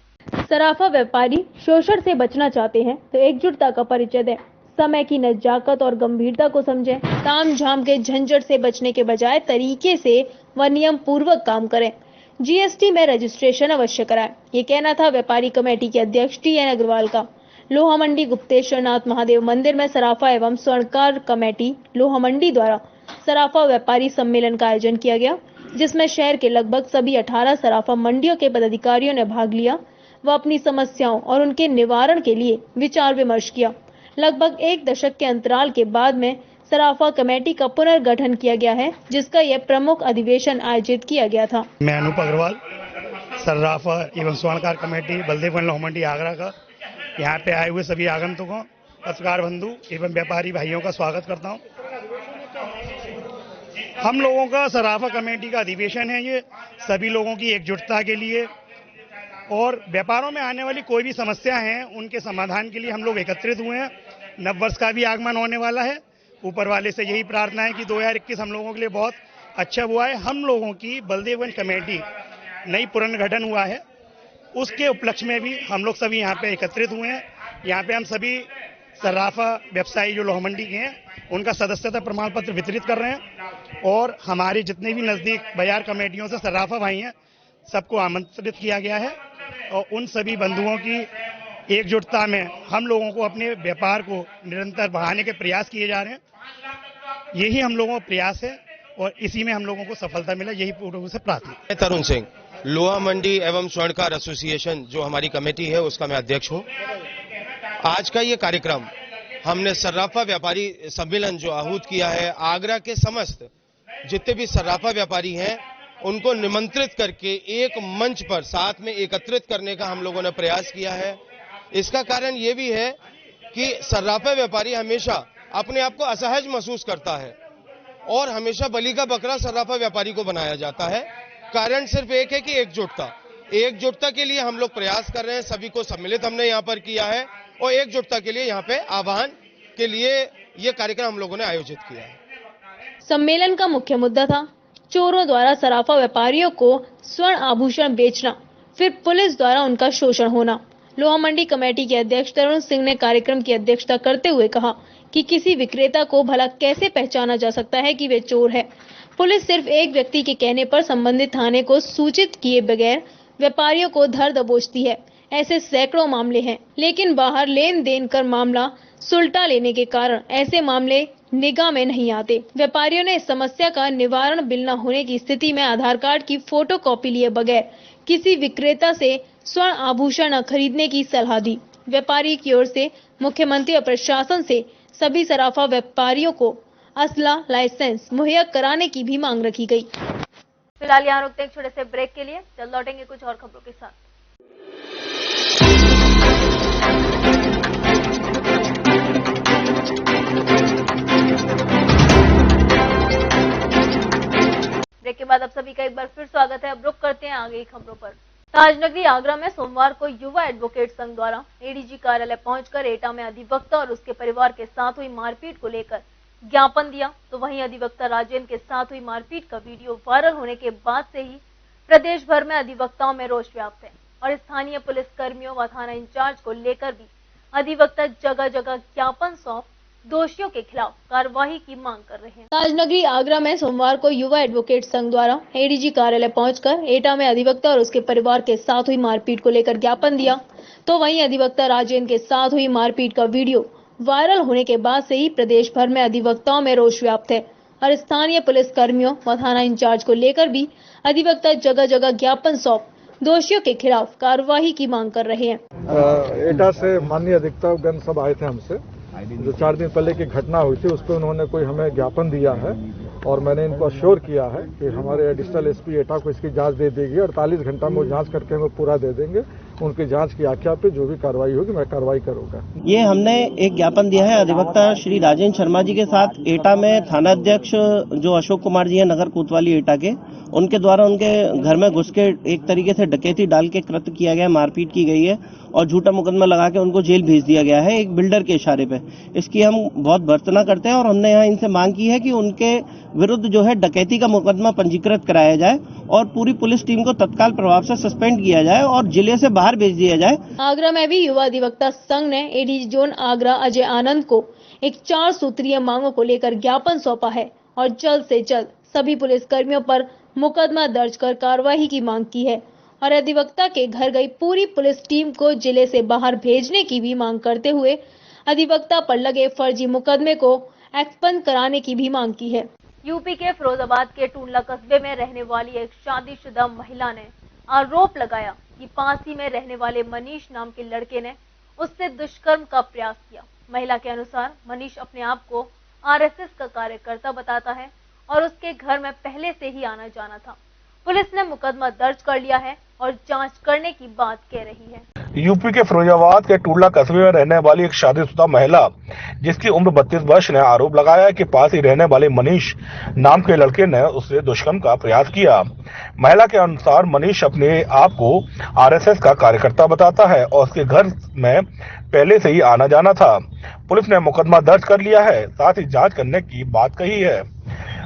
सराफा व्यापारी शोषण से बचना चाहते हैं तो एकजुटता का परिचय दें, समय की नजाकत और गंभीरता को समझें, ताम झाम के झंझट से बचने के बजाय तरीके से व नियम पूर्वक काम करें, GST में रजिस्ट्रेशन अवश्य कराएं। ये कहना था व्यापारी कमेटी के अध्यक्ष TN अग्रवाल का। लोहा मंडी गुप्तेश्वर नाथ महादेव मंदिर में सराफा एवं स्वर्णकार कमेटी लोहा मंडी द्वारा सराफा व्यापारी सम्मेलन का आयोजन किया गया, जिसमें शहर के लगभग सभी 18 सराफा मंडियों के पदाधिकारियों ने भाग लिया व अपनी समस्याओं और उनके निवारण के लिए विचार विमर्श किया। लगभग 1 दशक के अंतराल के बाद में सराफा कमेटी का पुनर्गठन किया गया है, जिसका यह प्रमुख अधिवेशन आयोजित किया गया था। मैं अनूप अग्रवाल, सराफा एवं स्वर्णकार कमेटी बलदेवगंज लोहा मंडी आगरा का यहाँ पे आए हुए सभी आगंतुकों, पत्रकार बंधु एवं व्यापारी भाइयों का स्वागत करता हूँ। हम लोगों का सराफा कमेटी का अधिवेशन है, ये सभी लोगों की एकजुटता के लिए और व्यापारों में आने वाली कोई भी समस्या है उनके समाधान के लिए हम लोग एकत्रित हुए हैं। नववर्ष का भी आगमन होने वाला है, ऊपर वाले से यही प्रार्थना है कि 2021 हम लोगों के लिए बहुत अच्छा हुआ है। हम लोगों की बलदेवगंज कमेटी नई पुनर्गठन हुआ है, उसके उपलक्ष्य में भी हम लोग सभी यहाँ पे एकत्रित हुए हैं। यहाँ पे हम सभी सराफा व्यवसायी जो लोहा मंडी के हैं उनका सदस्यता प्रमाण पत्र वितरित कर रहे हैं और हमारे जितने भी नजदीक बाजार कमेटियों से सराफा भाई हैं सबको आमंत्रित किया गया है और उन सभी बंधुओं की एकजुटता में हम लोगों को अपने व्यापार को निरंतर बढ़ाने के प्रयास किए जा रहे हैं। यही हम लोगों का प्रयास है और इसी में हम लोगों को सफलता मिला, यही पूर्ण रूप से प्राथमिक। तरुण सिंह, लोहा मंडी एवं स्वर्णकार एसोसिएशन जो हमारी कमेटी है उसका मैं अध्यक्ष हूँ। आज का ये कार्यक्रम हमने सर्राफा व्यापारी सम्मेलन जो आहूत किया है, आगरा के समस्त जितने भी सर्राफा व्यापारी हैं उनको निमंत्रित करके एक मंच पर साथ में एकत्रित करने का हम लोगों ने प्रयास किया है। इसका कारण ये भी है कि सर्राफा व्यापारी हमेशा अपने आप को असहज महसूस करता है और हमेशा बलि का बकरा सर्राफा व्यापारी को बनाया जाता है। कारण सिर्फ एक है कि एकजुटता के लिए हम लोग प्रयास कर रहे हैं। सभी को सम्मिलित हमने यहाँ पर किया है और एकजुटता के लिए यहाँ पे आह्वान के लिए ये कार्यक्रम हम लोगों ने आयोजित किया है। सम्मेलन का मुख्य मुद्दा था चोरों द्वारा सराफा व्यापारियों को स्वर्ण आभूषण बेचना, फिर पुलिस द्वारा उनका शोषण होना। लोहा मंडी कमेटी के अध्यक्ष तरुण सिंह ने कार्यक्रम की अध्यक्षता करते हुए कहा कि किसी विक्रेता को भला कैसे पहचाना जा सकता है कि वे चोर है। पुलिस सिर्फ एक व्यक्ति के कहने पर संबंधित थाने को सूचित किए बगैर व्यापारियों को धर दबोचती है। ऐसे सैकड़ों मामले हैं, लेकिन बाहर लेन देन कर मामला सुलटा लेने के कारण ऐसे मामले निगाह में नहीं आते। व्यापारियों ने इस समस्या का निवारण बिल न होने की स्थिति में आधार कार्ड की फोटोकॉपी लिए बगैर किसी विक्रेता से स्वर्ण आभूषण न खरीदने की सलाह दी। व्यापारी की ओर से मुख्यमंत्री और प्रशासन से सभी सराफा व्यापारियों को असला लाइसेंस मुहैया कराने की भी मांग रखी गई। फिलहाल यहाँ रुकते हैं एक छोटे से ब्रेक के लिए, जल्द लौटेंगे कुछ और खबरों के साथ। ब्रेक के बाद आप सभी का एक बार फिर स्वागत है। अब रुक करते हैं आगे की खबरों पर। ताजनगरी आगरा में सोमवार को युवा एडवोकेट संघ द्वारा एडीजी कार्यालय पहुंचकर एटा में अधिवक्ता और उसके परिवार के साथ हुई मारपीट को लेकर ज्ञापन दिया। तो वहीं अधिवक्ता राजेंद्र के साथ हुई मारपीट का वीडियो वायरल होने के बाद से ही प्रदेश भर में अधिवक्ताओं में रोष व्याप्त है और स्थानीय पुलिस कर्मियों व थाना इंचार्ज को लेकर भी अधिवक्ता जगह जगह ज्ञापन सौंप दोषियों के खिलाफ कार्रवाई की मांग कर रहे हैं। ताजनगरी आगरा में सोमवार को युवा एडवोकेट संघ द्वारा एडीजी कार्यालय पहुंचकर एटा में अधिवक्ता और उसके परिवार के साथ हुई मारपीट को लेकर ज्ञापन दिया। तो वहीं अधिवक्ता राजेंद्र के साथ हुई मारपीट का वीडियो वायरल होने के बाद से ही प्रदेश भर में अधिवक्ताओं में रोष व्याप्त है और स्थानीय पुलिस कर्मियों व थाना इंचार्ज को लेकर भी अधिवक्ता जगह जगह ज्ञापन सौंप दोषियों के खिलाफ कार्रवाई की मांग कर रहे हैं। एटा से माननीय अधिवक्तागण सब आए थे हमसे, जो 4 दिन पहले की घटना हुई थी उस पर उन्होंने कोई हमें ज्ञापन दिया है और मैंने इनको अश्योर किया है कि हमारे एडिशनल एसपी एटा को इसकी जांच दे देगी। 48 घंटा में वो जांच करके हमें पूरा दे देंगे। उनकी जांच की आख्या पे जो भी कार्रवाई होगी मैं कार्रवाई करूंगा। ये हमने एक ज्ञापन दिया है अधिवक्ता श्री राजेंद्र शर्मा जी के साथ एटा में थाना अध्यक्ष जो अशोक कुमार जी है नगर कोतवाली एटा के, उनके द्वारा उनके घर में घुस के एक तरीके से डकैती डाल के कृत्य किया गया, मारपीट की गई है और झूठा मुकदमा लगा के उनको जेल भेज दिया गया है एक बिल्डर के इशारे पे। इसकी हम बहुत भर्त्सना करते हैं और हमने यहाँ इनसे मांग की है कि उनके विरुद्ध जो है डकैती का मुकदमा पंजीकृत कराया जाए और पूरी पुलिस टीम को तत्काल प्रभाव से सस्पेंड किया जाए और जिले से बाहर भेज दिया जाए। आगरा में भी युवा अधिवक्ता संघ ने एडीजी जोन आगरा अजय आनंद को एक 4 सूत्रीय मांगों को लेकर ज्ञापन सौंपा है और जल्द से जल्द सभी पुलिस कर्मियों पर मुकदमा दर्ज कर कार्रवाई की मांग की है और अधिवक्ता के घर गई पूरी पुलिस टीम को जिले से बाहर भेजने की भी मांग करते हुए अधिवक्ता पर लगे फर्जी मुकदमे को एक्सपंज कराने की भी मांग की है। यूपी के फिरोजाबाद के टूंडला कस्बे में रहने वाली एक शादीशुदा महिला ने आरोप लगाया कि पासी में रहने वाले मनीष नाम के लड़के ने उससे दुष्कर्म का प्रयास किया। महिला के अनुसार मनीष अपने आप को आरएसएस का कार्यकर्ता बताता है और उसके घर में पहले से ही आना जाना था। पुलिस ने मुकदमा दर्ज कर लिया है और जांच करने की बात कह रही है। यूपी के फिरोजाबाद के टूंडला कस्बे में रहने वाली एक शादीशुदा महिला जिसकी उम्र 32 वर्ष ने आरोप लगाया है कि पास ही रहने वाले मनीष नाम के लड़के ने उससे दुष्कर्म का प्रयास किया। महिला के अनुसार मनीष अपने आप को आरएसएस का कार्यकर्ता बताता है और उसके घर में पहले से ही आना जाना था। पुलिस ने मुकदमा दर्ज कर लिया है, साथ ही जांच करने की बात कही है।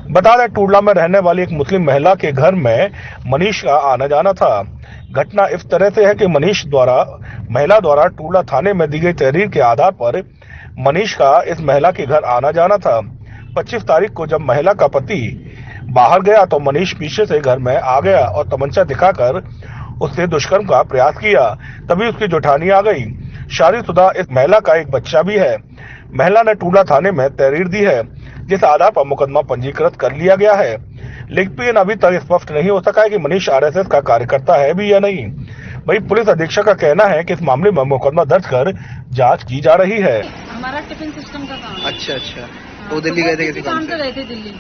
बता दें टूंडला में रहने वाली एक मुस्लिम महिला के घर में मनीष का आना जाना था। घटना इस तरह से है कि मनीष द्वारा महिला द्वारा टूंडला थाने में दी गई तहरीर के आधार पर मनीष का इस महिला के घर आना जाना था। 25 तारीख को जब महिला का पति बाहर गया तो मनीष पीछे से घर में आ गया और तमंचा दिखाकर उससे दुष्कर्म का प्रयास किया। तभी उसकी जुठानी आ गई। शादीशुदा इस महिला का एक बच्चा भी है। महिला ने टूंडला थाने में तहरीर दी है। जिस आधार पर मुकदमा पंजीकृत कर लिया गया है। लेकिन अभी तक स्पष्ट नहीं हो सका है कि मनीष आरएसएस का कार्यकर्ता है भी या नहीं। वहीं पुलिस अधीक्षक का कहना है कि इस मामले में मुकदमा दर्ज कर जांच की जा रही है। हमारा टिफिन सिस्टम का काम। अच्छा। तो दिल्ली गए थे किसी काम से? गए थे दिल्ली,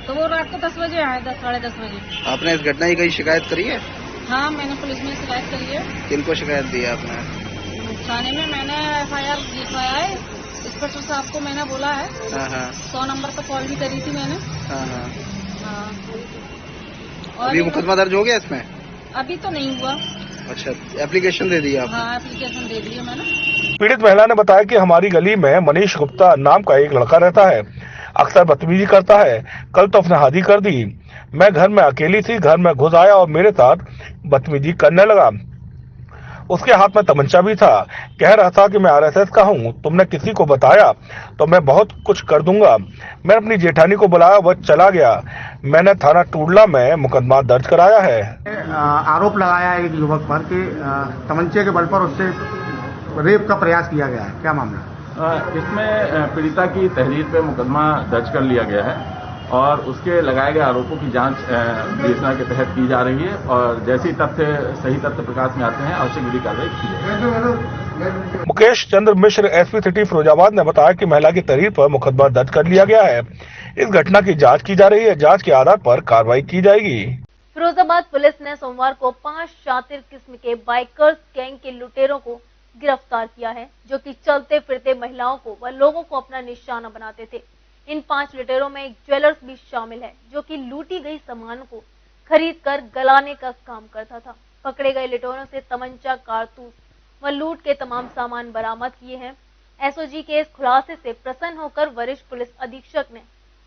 तो वो रात को 10 बजे आए, 10 साढ़े 10 बजे। आपने इस घटना की कहीं शिकायत करी है? हाँ, मैंने पुलिस में शिकायत करी है। किनको शिकायत दी है आपने? थाने में मैंने FIR लिखवाया है। इंस्पेक्टर साहब को मैंने बोला है। 100 नंबर पर कॉल भी करी थी मैंने। और अभी मुकदमा दर्ज हो गया इसमें? अभी तो नहीं हुआ। अच्छा, एप्लीकेशन दे दी आप? हाँ, एप्लीकेशन दे दी मैंने। पीड़ित महिला ने बताया कि हमारी गली में मनीष गुप्ता नाम का एक लड़का रहता है, अक्सर बदतमीजी करता है। कल तो उसने शादी कर दी। मैं घर में अकेली थी, घर में घुस आया और मेरे साथ बदतमीजी करने लगा। उसके हाथ में तमंचा भी था। कह रहा था कि मैं आरएसएस का हूँ, तुमने किसी को बताया तो मैं बहुत कुछ कर दूंगा। मैं अपनी जेठानी को बुलाया, वह चला गया। मैंने थाना टूडला में मुकदमा दर्ज कराया है। आरोप लगाया एक युवक पर कि तमंचे के बल पर उससे रेप का प्रयास किया गया है, क्या मामला? इसमें पीड़िता की तहरीर पे मुकदमा दर्ज कर लिया गया है और उसके लगाए गए आरोपों की जांच बीएसएनएल के तहत की जा रही है और जैसी सही तथ्य प्रकाश में आते हैं आवश्यक विधि कार्रवाई की जाएगी। मुकेश चंद्र मिश्र एसपी सिटी फिरोजाबाद ने बताया कि महिला की तहरीर पर मुकदमा दर्ज कर लिया गया है। इस घटना की जांच की जा रही है, जांच के आधार पर कार्रवाई की जाएगी। फिरोजाबाद पुलिस ने सोमवार को 5 शातिर किस्म के बाइकर्स गैंग के लुटेरों को गिरफ्तार किया है, जो कि चलते फिरते महिलाओं को व लोगों को अपना निशाना बनाते थे। इन 5 लुटेरों में एक ज्वेलर्स भी शामिल है, जो कि लूटी गई सामान को खरीद कर गलाने का काम करता था। पकड़े गए लुटेरों से तमंचा, कारतूस व लूट के तमाम सामान बरामद किए हैं। एसओजी के इस खुलासे से प्रसन्न होकर वरिष्ठ पुलिस अधीक्षक ने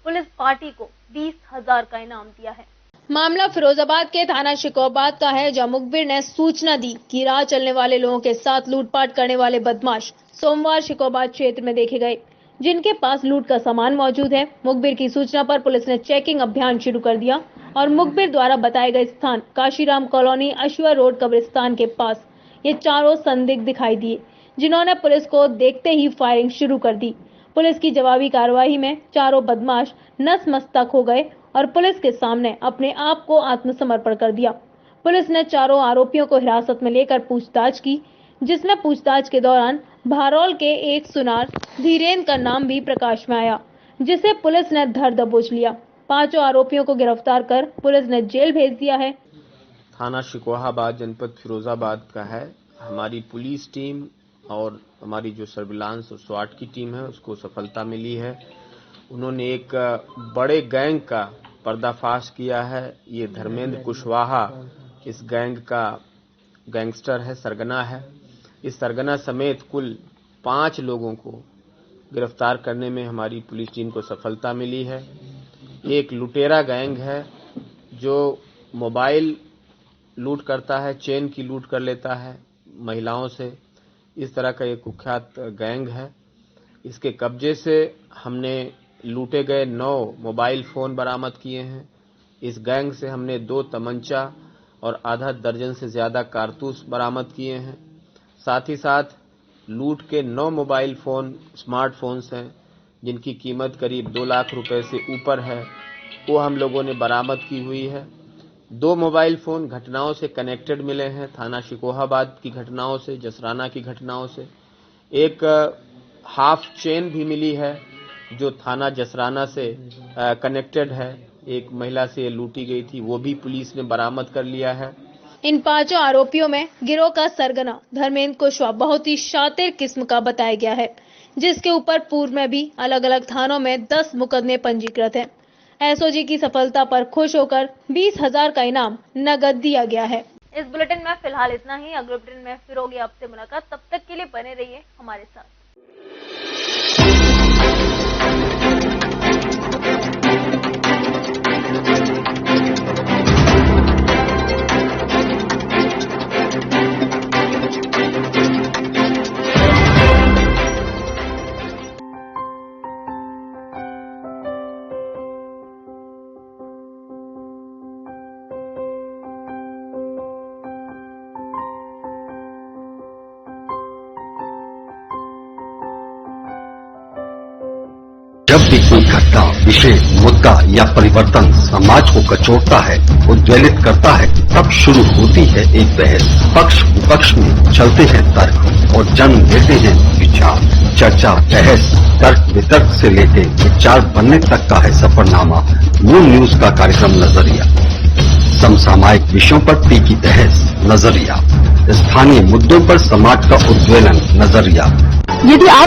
पुलिस पार्टी को 20,000 का इनाम दिया है। मामला फिरोजाबाद के थाना शिकोबाद का है, जहां मुखबिर ने सूचना दी कि राह चलने वाले लोगों के साथ लूटपाट करने वाले बदमाश सोमवार शिकोबाद क्षेत्र में देखे गए, जिनके पास लूट का सामान मौजूद है। मुखबिर की सूचना पर पुलिस ने चेकिंग अभियान शुरू कर दिया और मुखबिर द्वारा बताए गए स्थान काशीराम कॉलोनी, अश्वा रोड, कब्रिस्तान के पास ये चारों संदिग्ध दिखाई दिए, जिन्होंने पुलिस को देखते ही फायरिंग शुरू कर दी। पुलिस की जवाबी कार्रवाई में चारों बदमाश नतमस्तक हो गए और पुलिस के सामने अपने आप को आत्मसमर्पण कर दिया। पुलिस ने चारों आरोपियों को हिरासत में लेकर पूछताछ की, जिसमें पूछताछ के दौरान भारोल के एक सुनार धीरेन्द्र का नाम भी प्रकाश में आया, जिसे पुलिस ने धर दबोच लिया। 5 आरोपियों को गिरफ्तार कर पुलिस ने जेल भेज दिया है। थाना शिकोहाबाद जनपद फिरोजाबाद का है। हमारी पुलिस टीम और हमारी जो सर्विलांस और स्वाट की टीम है उसको सफलता मिली है। उन्होंने एक बड़े गैंग का पर्दाफाश किया है। ये धर्मेंद्र कुशवाहा इस गैंग का गैंगस्टर है, सरगना है। इस सरगना समेत कुल 5 लोगों को गिरफ्तार करने में हमारी पुलिस टीम को सफलता मिली है। एक लुटेरा गैंग है जो मोबाइल लूट करता है, चेन की लूट कर लेता है महिलाओं से। इस तरह का एक कुख्यात गैंग है। इसके कब्जे से हमने लूटे गए 9 मोबाइल फोन बरामद किए हैं। इस गैंग से हमने 2 तमंचा और आधा दर्जन से ज्यादा कारतूस बरामद किए हैं। साथ ही साथ लूट के 9 मोबाइल फोन स्मार्टफोन्स हैं, जिनकी कीमत करीब 2 लाख रुपए से ऊपर है, वो हम लोगों ने बरामद की हुई है। 2 मोबाइल फोन घटनाओं से कनेक्टेड मिले हैं, थाना शिकोहाबाद की घटनाओं से, जसराना की घटनाओं से। एक हाफ चेन भी मिली है जो थाना जसराना से कनेक्टेड है। एक महिला से लूटी गई थी, वो भी पुलिस ने बरामद कर लिया है। इन 5 आरोपियों में गिरोह का सरगना धर्मेंद्र कुशवाहा बहुत ही शातिर किस्म का बताया गया है, जिसके ऊपर पूर्व में भी अलग अलग थानों में 10 मुकदमे पंजीकृत हैं। एसओजी की सफलता पर खुश होकर 20,000 का इनाम नगद दिया गया है। इस बुलेटिन में फिलहाल इतना ही। अगले बुलेटिन में फिर होगी आपसे मुलाकात। तब तक के लिए बने रहिए हमारे साथ। जब भी कोई घटना का विषय, मुद्दा या परिवर्तन समाज को कचोटता है, उद्वेलित करता है, तब शुरू होती है एक बहस। पक्ष विपक्ष में चलते हैं तर्क और जन्म लेते हैं विचार। चर्चा, बहस, तर्क वितर्क से लेकर विचार बनने तक का है सफरनामा मून न्यूज का कार्यक्रम नजरिया। समसामयिक विषयों पर तीखी बहस, नजरिया। स्थानीय मुद्दों पर समाज का उद्वेलन, नजरिया। यदि आप